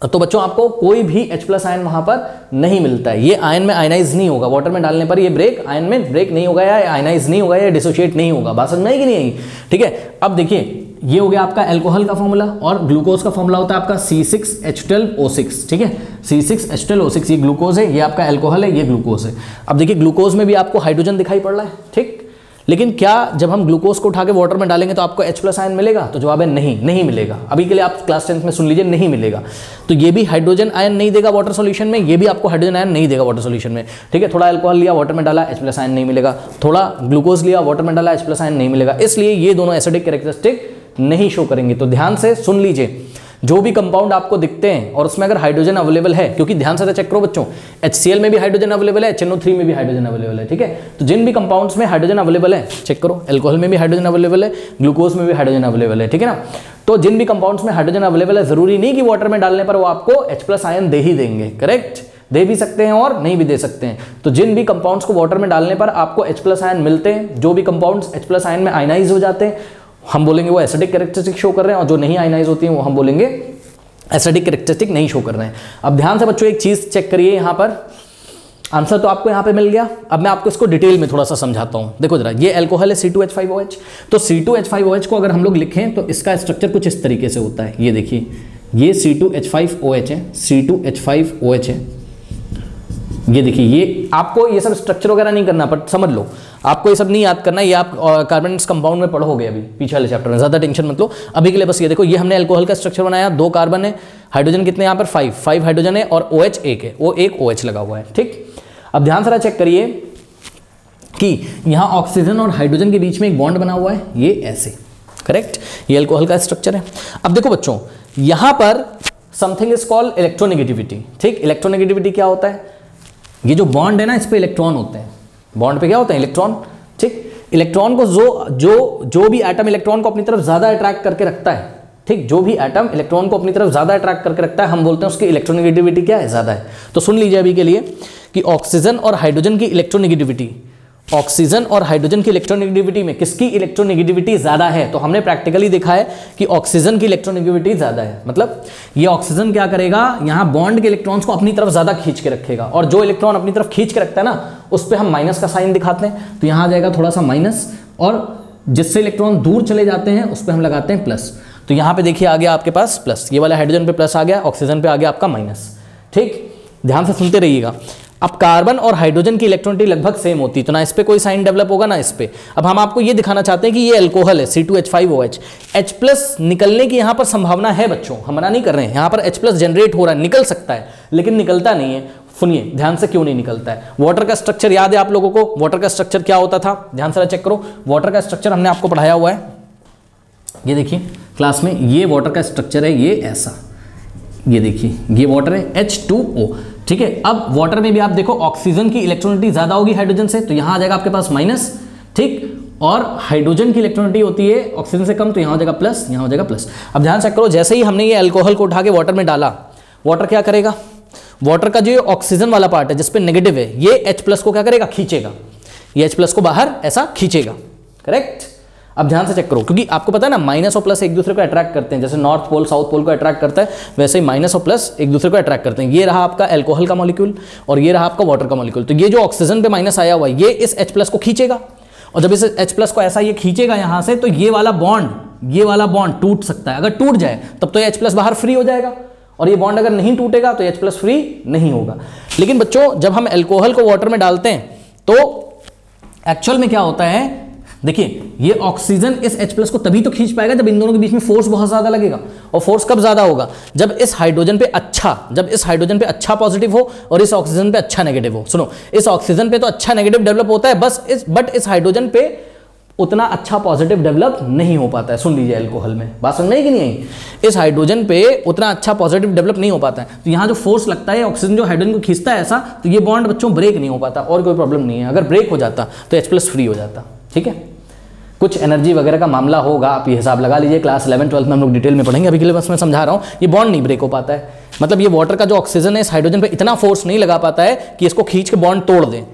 तो बच्चों आपको कोई भी H+ आयन वहां पर नहीं मिलता है, ये आयन में आयनाइज नहीं होगा, वाटर में डालने पर ये ब्रेक आयन में ब्रेक नहीं होगा, या आयनाइज नहीं होगा, या डिसोशिएट नहीं होगा। बात समझ में आई कि नहीं आई? ठीक है। अब देखिए ये हो गया आपका अल्कोहल का फॉर्मूला, और ग्लूकोज का फॉर्मूला होता है आपका C6H12O6, ठीक है, C6H12O6, ये ग्लूकोज है, ये आपका अल्कोहल है, ये ग्लूकोज है। अब देखिए ग्लूकोज में भी आपको हाइड्रोजन दिखाई पड़ रहा है, ठीक, लेकिन क्या जब हम ग्लूकोज को उठा के वाटर में डालेंगे तो आपको H+ आयन मिलेगा? तो जवाब है नहीं, नहीं मिलेगा। अभी के लिए आप क्लास 10th में सुन लीजिए, नहीं मिलेगा। तो ये भी हाइड्रोजन आयन नहीं देगा वाटर सॉल्यूशन में, ये भी आपको हाइड्रोजन आयन नहीं देगा वाटर सॉल्यूशन में, ठीक है। थोड़ा अल्कोहल लिया वाटर में डाला, H+ आयन नहीं मिलेगा, थोड़ा ग्लूकोज लिया वाटर में डाला, H+ आयन नहीं मिलेगा। इसलिए ये दोनों एसिडिक कैरेक्टरिस्टिक नहीं शो करेंगे। तो ध्यान से सुन लीजिए, जो भी कंपाउंड आपको दिखते हैं और उसमें अगर हाइड्रोजन अवेलेबल है, क्योंकि ध्यान से चेक करो बच्चों, HCl में भी हाइड्रोजन अवेलेबल है, HNO3 में भी हाइड्रोजन अवेलेबल है, ठीक है। तो जिन भी कंपाउंड्स में हाइड्रोजन अवेलेबल है, चेक करो, अल्कोहल में भी हाइड्रोजन अवेलेबल है, ग्लूकोज में भी हाइड्रोजन अवेलेबल है, ठीक है ना। तो जिन भी कंपाउंड्स में हाइड्रोजन अवेलेबल है, जरूरी नहीं कि वाटर में डालने पर वो आपको H+ आयन दे ही देंगे, करेक्ट, दे भी सकते हैं और नहीं भी दे सकते हैं। तो जिन भी कंपाउंड्स को वाटर में डालने पर आपको H+ आयन मिलते हैं, जो भी कंपाउंड्स H+ आयन में आयनाइज हो जाते हैं, हम बोलेंगे वो एसिडिक कैरेक्टरिस्टिक शो कर रहे हैं, और जो नहीं आयनाइज होती हैं वो हम बोलेंगे एसिडिक कैरेक्टरिस्टिक नहीं शो कर रहे हैं। अब ध्यान से बच्चों एक चीज चेक करिए, यहां पर आंसर तो आपको यहां पे मिल गया। अब मैं आपको इसको डिटेल में थोड़ा सा समझाता हूं। देखो जरा, ये अल्कोहल है C2H5OH। तो C2H5OH को अगर हम लोग लिखें तो इसका स्ट्रक्चर कुछ इस तरीके से होता है। ये देखिए, ये C2H5OH है, C2H5OH है। ये देखिए, ये आपको ये सब स्ट्रक्चर वगैरह नहीं करना, पर समझ लो, आपको ये सब नहीं याद करना, ये आप कार्बन कंपाउंड में पढ़ोगे अभी पीछे वाले चैप्टर में, ज़्यादा टेंशन मत लो। अभी के लिए बस ये देखो, ये हमने अल्कोहल का स्ट्रक्चर बनाया, 2 कार्बन है, हाइड्रोजन कितने यहाँ पर 5 हाइड्रोजन है, और OH 1 है, वो एक OH लगा हुआ है, ठीक। अब ध्यान से चेक करिए कि यहाँ ऑक्सीजन और हाइड्रोजन के बीच में एक बॉन्ड बना हुआ है, ये ऐसे, करेक्ट, ये अल्कोहल का स्ट्रक्चर है। अब देखो बच्चों, यहाँ पर समथिंग इज कॉल्ड इलेक्ट्रोनेगेटिविटी, ठीक। इलेक्ट्रोनेगेटिविटी क्या होता है? ये जो बॉन्ड है ना, इस पे इलेक्ट्रॉन होते हैं, बॉन्ड पे क्या होते हैं? इलेक्ट्रॉन, ठीक। इलेक्ट्रॉन को जो भी एटम इलेक्ट्रॉन को अपनी तरफ ज्यादा अट्रैक्ट करके रखता है, ठीक, जो भी एटम इलेक्ट्रॉन को अपनी तरफ ज्यादा अट्रैक्ट करके रखता है, हम बोलते हैं उसकी इलेक्ट्रोनेगेटिविटी क्या है? ज्यादा है। तो सुन लीजिए अभी के लिए कि ऑक्सीजन और हाइड्रोजन की इलेक्ट्रोनेगेटिविटी, ऑक्सीजन और हाइड्रोजन की इलेक्ट्रोनेगेटिविटी में किसकी इलेक्ट्रोनेगेटिविटी ज्यादा है? तो हमने प्रैक्टिकली देखा है कि ऑक्सीजन की इलेक्ट्रोनेगेटिविटी ज्यादा है। मतलब ये ऑक्सीजन क्या करेगा, यहां बॉन्ड के इलेक्ट्रॉन्स को अपनी तरफ ज्यादा खींच के रखेगा, और जो इलेक्ट्रॉन अपनी तरफ खींच के रखता है ना, उस पर हम माइनस का साइन दिखाते हैं, तो यहां आ जाएगा थोड़ा सा माइनस, और जिससे इलेक्ट्रॉन दूर चले जाते हैं उस पर हम लगाते हैं प्लस। तो यहां पे देखिए आ गया आपके पास प्लस, ये वाला हाइड्रोजन पे प्लस आ गया, ऑक्सीजन पे आ गया आपका माइनस, ठीक। ध्यान से सुनते रहिएगा। अब कार्बन और हाइड्रोजन की इलेक्ट्रॉनिटी लगभग सेम होती है, तो ना इस पे कोई साइन डेवलप होगा ना इस पे। अब हम आपको ये दिखाना चाहते हैं कि ये अल्कोहल है C2H5OH, H+ निकलने की यहां पर संभावना है बच्चों, हम मना नहीं कर रहे हैं, यहां पर H+ जनरेट हो रहा है, निकल सकता है, लेकिन निकलता नहीं है। सुनिए ध्यान से, क्यों नहीं निकलता है। वाटर का स्ट्रक्चर याद है आप लोगों को? वाटर का स्ट्रक्चर क्या होता था? ध्यान से चेक करो, वाटर का स्ट्रक्चर हमने आपको पढ़ाया हुआ है, ये देखिए क्लास में, ये वाटर का स्ट्रक्चर है, ये ऐसा, ये देखिए ये वाटर है H2O, ठीक है। अब वाटर में भी आप देखो ऑक्सीजन की इलेक्ट्रॉनिटी ज्यादा होगी हाइड्रोजन से, तो यहां आ जाएगा आपके पास माइनस, ठीक, और हाइड्रोजन की इलेक्ट्रॉनिटी होती है ऑक्सीजन से कम, तो यहां हो जाएगा प्लस, यहां हो जाएगा प्लस। अब ध्यान चेक करो, जैसे ही हमने ये अल्कोहल को उठा के वाटर में डाला, वाटर क्या करेगा? वाटर का जो ऑक्सीजन वाला पार्ट है जिसपे नेगेटिव है, ये H+ को क्या करेगा? खींचेगा, ये H+ को बाहर ऐसा खींचेगा, करेक्ट। अब ध्यान से चेक करो, क्योंकि आपको पता है ना माइनस और प्लस एक दूसरे को अट्रैक्ट करते हैं, जैसे नॉर्थ पोल साउथ पोल को अट्रैक्ट करता है, वैसे ही माइनस और प्लस एक दूसरे को अट्रैक्ट करते हैं। ये रहा आपका अल्कोहल का मॉलिक्यूल और ये रहा आपका वाटर का मॉलिक्यूल। तो ये जो ऑक्सीजन पे माइनस आया हुआ है, ये इस H+ को खींचेगा, और जब इस H+ को ऐसा ये खींचेगा यहां से, तो ये वाला बॉन्ड टूट सकता है। अगर टूट जाए तब तो ये H+ बाहर फ्री हो जाएगा, और ये बॉन्ड अगर नहीं टूटेगा तो H+ फ्री नहीं होगा। लेकिन बच्चों जब हम अल्कोहल को वाटर में डालते हैं तो एक्चुअल में क्या होता है, देखिए ये ऑक्सीजन इस H+ को तभी तो खींच पाएगा जब इन दोनों के बीच में फोर्स बहुत ज्यादा लगेगा, और फोर्स कब ज्यादा होगा? जब इस हाइड्रोजन पे अच्छा पॉजिटिव हो और इस ऑक्सीजन पे अच्छा नेगेटिव हो। सुनो, इस ऑक्सीजन पे तो अच्छा नेगेटिव डेवलप होता है, बट इस हाइड्रोजन पे उतना अच्छा पॉजिटिव डेवलप नहीं हो पाता है। सुन लीजिए, अल्कोहल में बात समझ में आई कि नहीं आई? इस हाइड्रोजन पे उतना अच्छा पॉजिटिव डेवलप नहीं हो पाता है, तो यहाँ जो फोर्स लगता है ऑक्सीजन जो हाइड्रोजन को खींचता है ऐसा, तो ये बॉन्ड बच्चों ब्रेक नहीं हो पाता, और कोई प्रॉब्लम नहीं है। अगर ब्रेक हो जाता तो H+ फ्री हो जाता, ठीक है। कुछ एनर्जी वगैरह का मामला होगा, आप ये हिसाब लगा लीजिए, क्लास 11-12 में हम लोग डिटेल में पढ़ेंगे, अभी के लिए बस मैं समझा रहा हूँ। ये बॉन्ड नहीं ब्रेक हो पाता है, मतलब ये वाटर का जो ऑक्सीजन है इस हाइड्रोजन पे इतना फोर्स नहीं लगा पाता है कि इसको खींच के बॉन्ड तोड़ दे,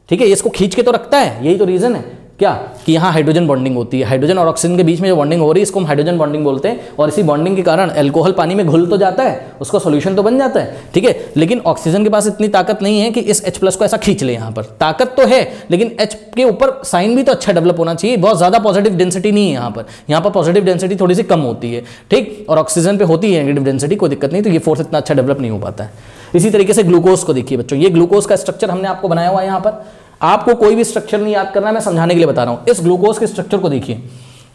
ठीक है। इसको खींच के तो रखता है, यही तो रीजन है क्या, कि यहाँ हाइड्रोजन बॉन्डिंग होती है, हाइड्रोजन और ऑक्सीजन के बीच में जो बॉन्डिंग हो रही है इसको हम हाइड्रोजन बॉन्डिंग बोलते हैं, और इसी बॉन्डिंग के कारण अल्कोहल पानी में घुल तो जाता है, उसका सॉल्यूशन तो बन जाता है, ठीक है। लेकिन ऑक्सीजन के पास इतनी ताकत नहीं है कि इस H+ को ऐसा खींच ले। यहाँ पर ताकत तो है, लेकिन H के ऊपर साइन भी तो अच्छा डेवलप होना चाहिए, बहुत ज्यादा पॉजिटिव डेंसिटी नहीं है यहाँ पर पॉजिटिव डेंसिटी थोड़ी सी कम होती है, ठीक, और ऑक्सीजन पे होती है नेगेटिव डेंसिटी, कोई दिक्कत नहीं, तो ये फोर्स इतना अच्छा डेवलप नहीं हो पाता है। इसी तरीके से ग्लूकोज को देखिए बच्चों, ये ग्लूकोज का स्ट्रक्चर हमने आपको बनाया हुआ है यहाँ पर, आपको कोई भी स्ट्रक्चर नहीं याद करना है, मैं समझाने के लिए बता रहा हूं। इस ग्लूकोज के स्ट्रक्चर को देखिए,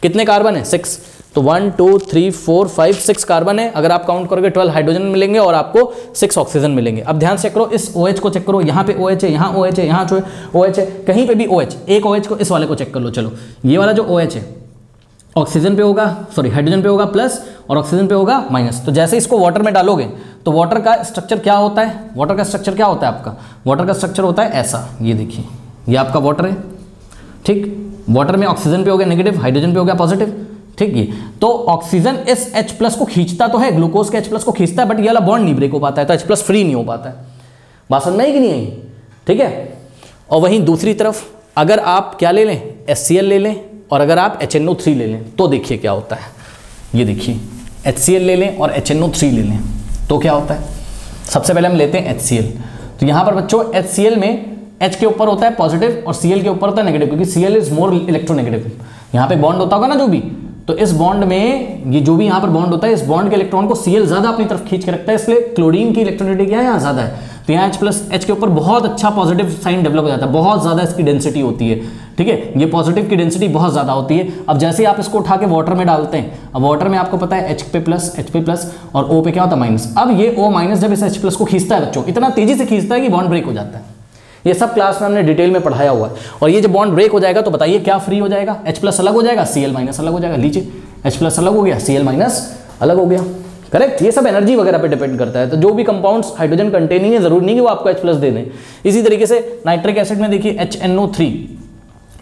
कितने कार्बन है? 6। तो 1 2 3 4 5 6 कार्बन है। अगर आप काउंट करोगे 12 हाइड्रोजन मिलेंगे और आपको 6 ऑक्सीजन मिलेंगे। अब ध्यान से चेक करो, इस OH को चेक करो, यहाँ पे OH है, यहाँ OH है, यहाँ OH है, कहीं पे भी OH, एक OH को, इस वाले को चेक कर लो। चलो ये वाला जो OH है ऑक्सीजन पे होगा, सॉरी हाइड्रोजन पे होगा प्लस और ऑक्सीजन पे होगा माइनस। तो जैसे इसको वाटर में डालोगे तो वाटर का स्ट्रक्चर क्या होता है? वाटर का स्ट्रक्चर क्या होता है आपका? वाटर का स्ट्रक्चर होता है ऐसा, ये देखिए, ये आपका वाटर है, ठीक। वाटर में ऑक्सीजन पे हो गया नेगेटिव, हाइड्रोजन पे हो गया पॉजिटिव, ठीक। ये तो ऑक्सीजन इस H+ को खींचता तो है, ग्लूकोज के H+ को खींचता है, बट ये वाला बॉन्ड नहीं ब्रेक हो पाता है, तो H+ फ्री नहीं हो पाता है। बात समझ में आई कि नहीं आई? ठीक है। और वहीं दूसरी तरफ अगर आप क्या ले लें, HCl ले लें, और अगर आप HNO3 ले लें तो देखिए क्या होता है। ये देखिए HCl ले लें और HNO3 ले लें तो क्या होता है। सबसे पहले हम लेते हैं HCl। तो यहाँ पर बच्चों HCl में H के ऊपर होता है पॉजिटिव और Cl के ऊपर होता है नेगेटिव, क्योंकि Cl इज मोर इलेक्ट्रोनेगेटिव। यहाँ पे बॉन्ड होता होगा ना जो भी, तो इस बॉन्ड में ये जो भी यहाँ पर बॉन्ड होता है, इस बॉन्ड के इलेक्ट्रॉन को Cl ज्यादा अपनी तरफ खींच के रखता है, इसलिए क्लोरीन की इलेक्ट्रोनेगेटिविटी क्या है, यहाँ ज्यादा है। तो यहाँ H+ के ऊपर बहुत अच्छा पॉजिटिव साइन डेवलप हो जाता है, बहुत ज्यादा इसकी डेंसिटी होती है, ठीक है। ये पॉजिटिव की डेंसिटी बहुत ज्यादा होती है। अब जैसे ही आप इसको उठा के वाटर में डालते हैं, अब वाटर में आपको पता है H+ और O पे क्या होता है माइनस। अब ये O- जब इस H+ को खींचता है बच्चों, इतना तेजी से खींचता है कि बॉन्ड ब्रेक हो जाता है। ये सब क्लास में हमने डिटेल में पढ़ाया हुआ है। और ये जब बॉन्ड ब्रेक हो जाएगा तो बताइए क्या फ्री हो जाएगा? H+ अलग हो जाएगा, Cl- अलग हो जाएगा। लीजिए H+ अलग हो गया, Cl- अलग हो गया, करेक्ट। ये सब एनर्जी वगैरह पे डिपेंड करता है। तो जो भी कंपाउंड्स हाइड्रोजन कंटेनिंग है, जरूरी नहीं कि वो आपको H+ दे दें। इसी तरीके से नाइट्रिक एसिड में देखिए HNO3,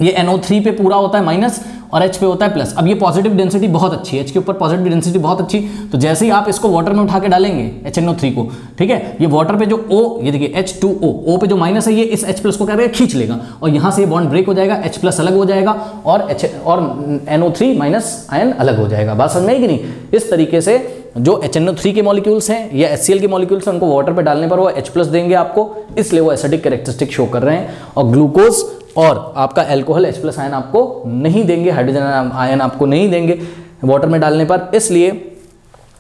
ये NO3 पे पूरा होता है माइनस और H पे होता है प्लस। अब ये पॉजिटिव डेंसिटी बहुत अच्छी है, H के ऊपर पॉजिटिव डेंसिटी बहुत अच्छी, तो जैसे ही आप इसको वाटर में उठा के डालेंगे HNO3 को, ठीक है, ये वाटर पे जो O, ये देखिए H2O, O पे जो माइनस है ये इस H+ को क्या करेगा, खींच लेगा और यहाँ से ये बॉन्ड ब्रेक हो जाएगा, H+ अलग हो जाएगा और NO3- आयन अलग हो जाएगा। बात समझ में आई कि नहीं? इस तरीके से जो HNO3 के मॉलिक्यूल्स हैं या HCl के मॉलिक्यूल्स हैं, उनको वाटर पे डालने पर वो H+ देंगे आपको, इसलिए वो एसिडिक कैरेक्टरिस्टिक शो कर रहे हैं। और ग्लूकोज और आपका अल्कोहल H+ आयन आपको नहीं देंगे, हाइड्रोजन आयन आपको नहीं देंगे वाटर में डालने पर, इसलिए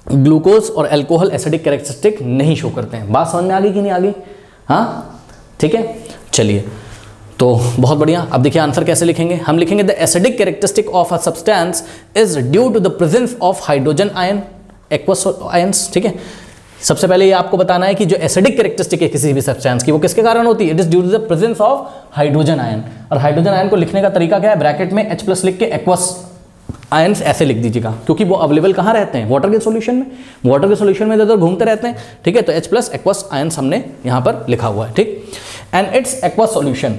ग्लूकोज और अल्कोहल एसिडिक कैरेक्टरिस्टिक नहीं शो करते हैं। बात समझ में आ गई कि नहीं आ गई? हाँ, ठीक है, चलिए, तो बहुत बढ़िया। अब देखिए आंसर कैसे लिखेंगे। हम लिखेंगे the acidic characteristic of a substance is due to the presence of hydrogen ion, aqueous ions, ठीक है। सबसे पहले ये आपको बताना है कि जो एसिडिक कैरेक्टरिस्टिक है किसी भी सब्सटेंस की, वो किसके कारण होती है? It is due to the presence of hydrogen ion. और हाइड्रोजन आयन को लिखने का तरीका क्या है? ब्रैकेट में H+ लिख के एक्वस आयंस ऐसे लिख दीजिएगा, क्योंकि वो अवेलेबल कहाँ रहते हैं? वाटर के सॉल्यूशन में। वाटर के सॉल्यूशन में इधर घूमते रहते हैं, ठीक है। तो H+ एक्वस आयंस हमने यहाँ पर लिखा हुआ है, ठीक। And it's aqueous solution,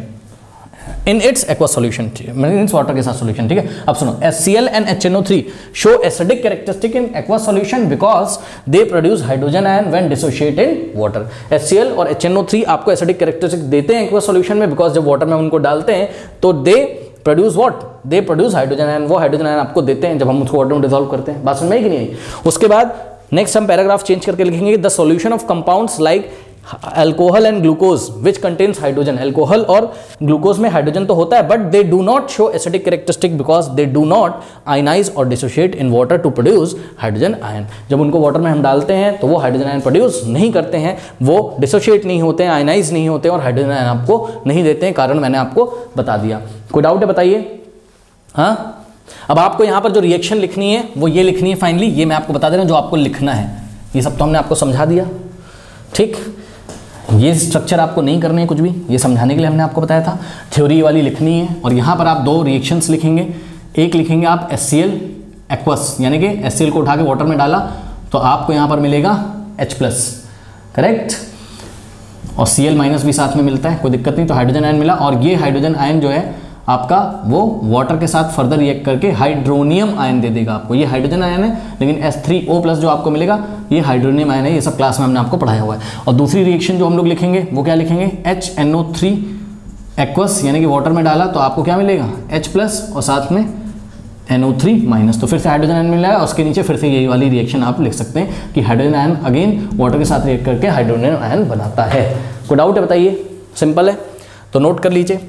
in its aqueous solution, means water के साथ सॉल्यूशन, ठीक है। अब सुनो, HCl and HNO3 show acidic characteristic in aqueous solution because they produce hydrogen ion when dissociate in water. HCl और HNO3 आपको acidic characteristic देते हैं एक्वस सॉल्यूशन में, बिकॉज जब वाटर में उनको डालते हैं तो they produce what? They produce hydrogen ion. वो हाइड्रोजन आयन आपको देते हैं जब हम उसको वाटर में डिसॉल्व करते हैं। बात समझ में आई कि नहीं आई? उसके बाद नेक्स्ट हम पैराग्राफ चेंज करके लिखेंगे the solution of compounds like alcohol and glucose which contains hydrogen. Alcohol और ग्लूकोज में हाइड्रोजन तो होता है, but they do not show acidic characteristic because they do not ionise or dissociate in water to produce hydrogen ion. जब उनको water में हम डालते हैं तो वो हाइड्रोजन आयन प्रोड्यूस नहीं करते हैं, वो डिसोशिएट नहीं होते हैं, आयनाइज नहीं होते हैं और हाइड्रोजन आयन आपको नहीं देते हैं। कारण मैंने आपको बता दिया। कोई डाउट है बताइए? हाँ, अब आपको यहाँ पर जो रिएक्शन लिखनी है वो ये लिखनी है फाइनली, ये मैं आपको बता दे रहा हूँ जो आपको लिखना है। ये सब तो हमने आपको समझा दिया, ठीक। ये स्ट्रक्चर आपको नहीं करने हैं कुछ भी, ये समझाने के लिए हमने आपको बताया था। थ्योरी वाली लिखनी है और यहाँ पर आप दो रिएक्शंस लिखेंगे। एक लिखेंगे आप HCl एक्वस, यानी कि HCl को उठा के वाटर में डाला तो आपको यहाँ पर मिलेगा H+, करेक्ट। और Cl- भी साथ में मिलता है, कोई दिक्कत नहीं। तो हाइड्रोजन आयन मिला और ये हाइड्रोजन आयन जो है आपका वो वाटर के साथ फर्दर रिएक्ट करके हाइड्रोनियम आयन दे देगा आपको। ये हाइड्रोजन आयन है, लेकिन H3O+ जो आपको मिलेगा ये हाइड्रोनियम आयन है। ये सब क्लास में हमने आपको पढ़ाया हुआ है। और दूसरी रिएक्शन जो हम लोग लिखेंगे वो क्या लिखेंगे? HNO3 एक्वस, यानी कि वाटर में डाला तो आपको क्या मिलेगा? H+ और साथ में NO3-। तो फिर से हाइड्रोजन आयन मिला है और उसके नीचे फिर से यही वाली रिएक्शन आप लिख सकते हैं कि हाइड्रोजन आयन अगेन वाटर के साथ रिएक्ट करके हाइड्रोनियम आयन बनाता है। कोई डाउट है बताइए? सिंपल है, तो नोट कर लीजिए।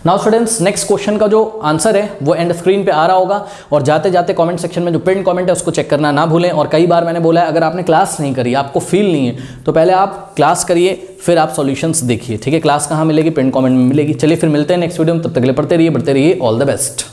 नाउ स्टूडेंट्स, नेक्स्ट क्वेश्चन का जो आंसर है वो एंड स्क्रीन पे आ रहा होगा, और जाते जाते कमेंट सेक्शन में जो पिन कमेंट है उसको चेक करना ना भूलें। और कई बार मैंने बोला है, अगर आपने क्लास नहीं करी, आपको फील नहीं है, तो पहले आप क्लास करिए, फिर आप सॉल्यूशंस देखिए, ठीक है। क्लास कहाँ मिलेगी? पिन कमेंट में मिलेगी। चलिए फिर मिलते हैं नेक्स्ट वीडियो में, तब तक के लिए पढ़ते रहिए, बढ़ते रहिए। All the best.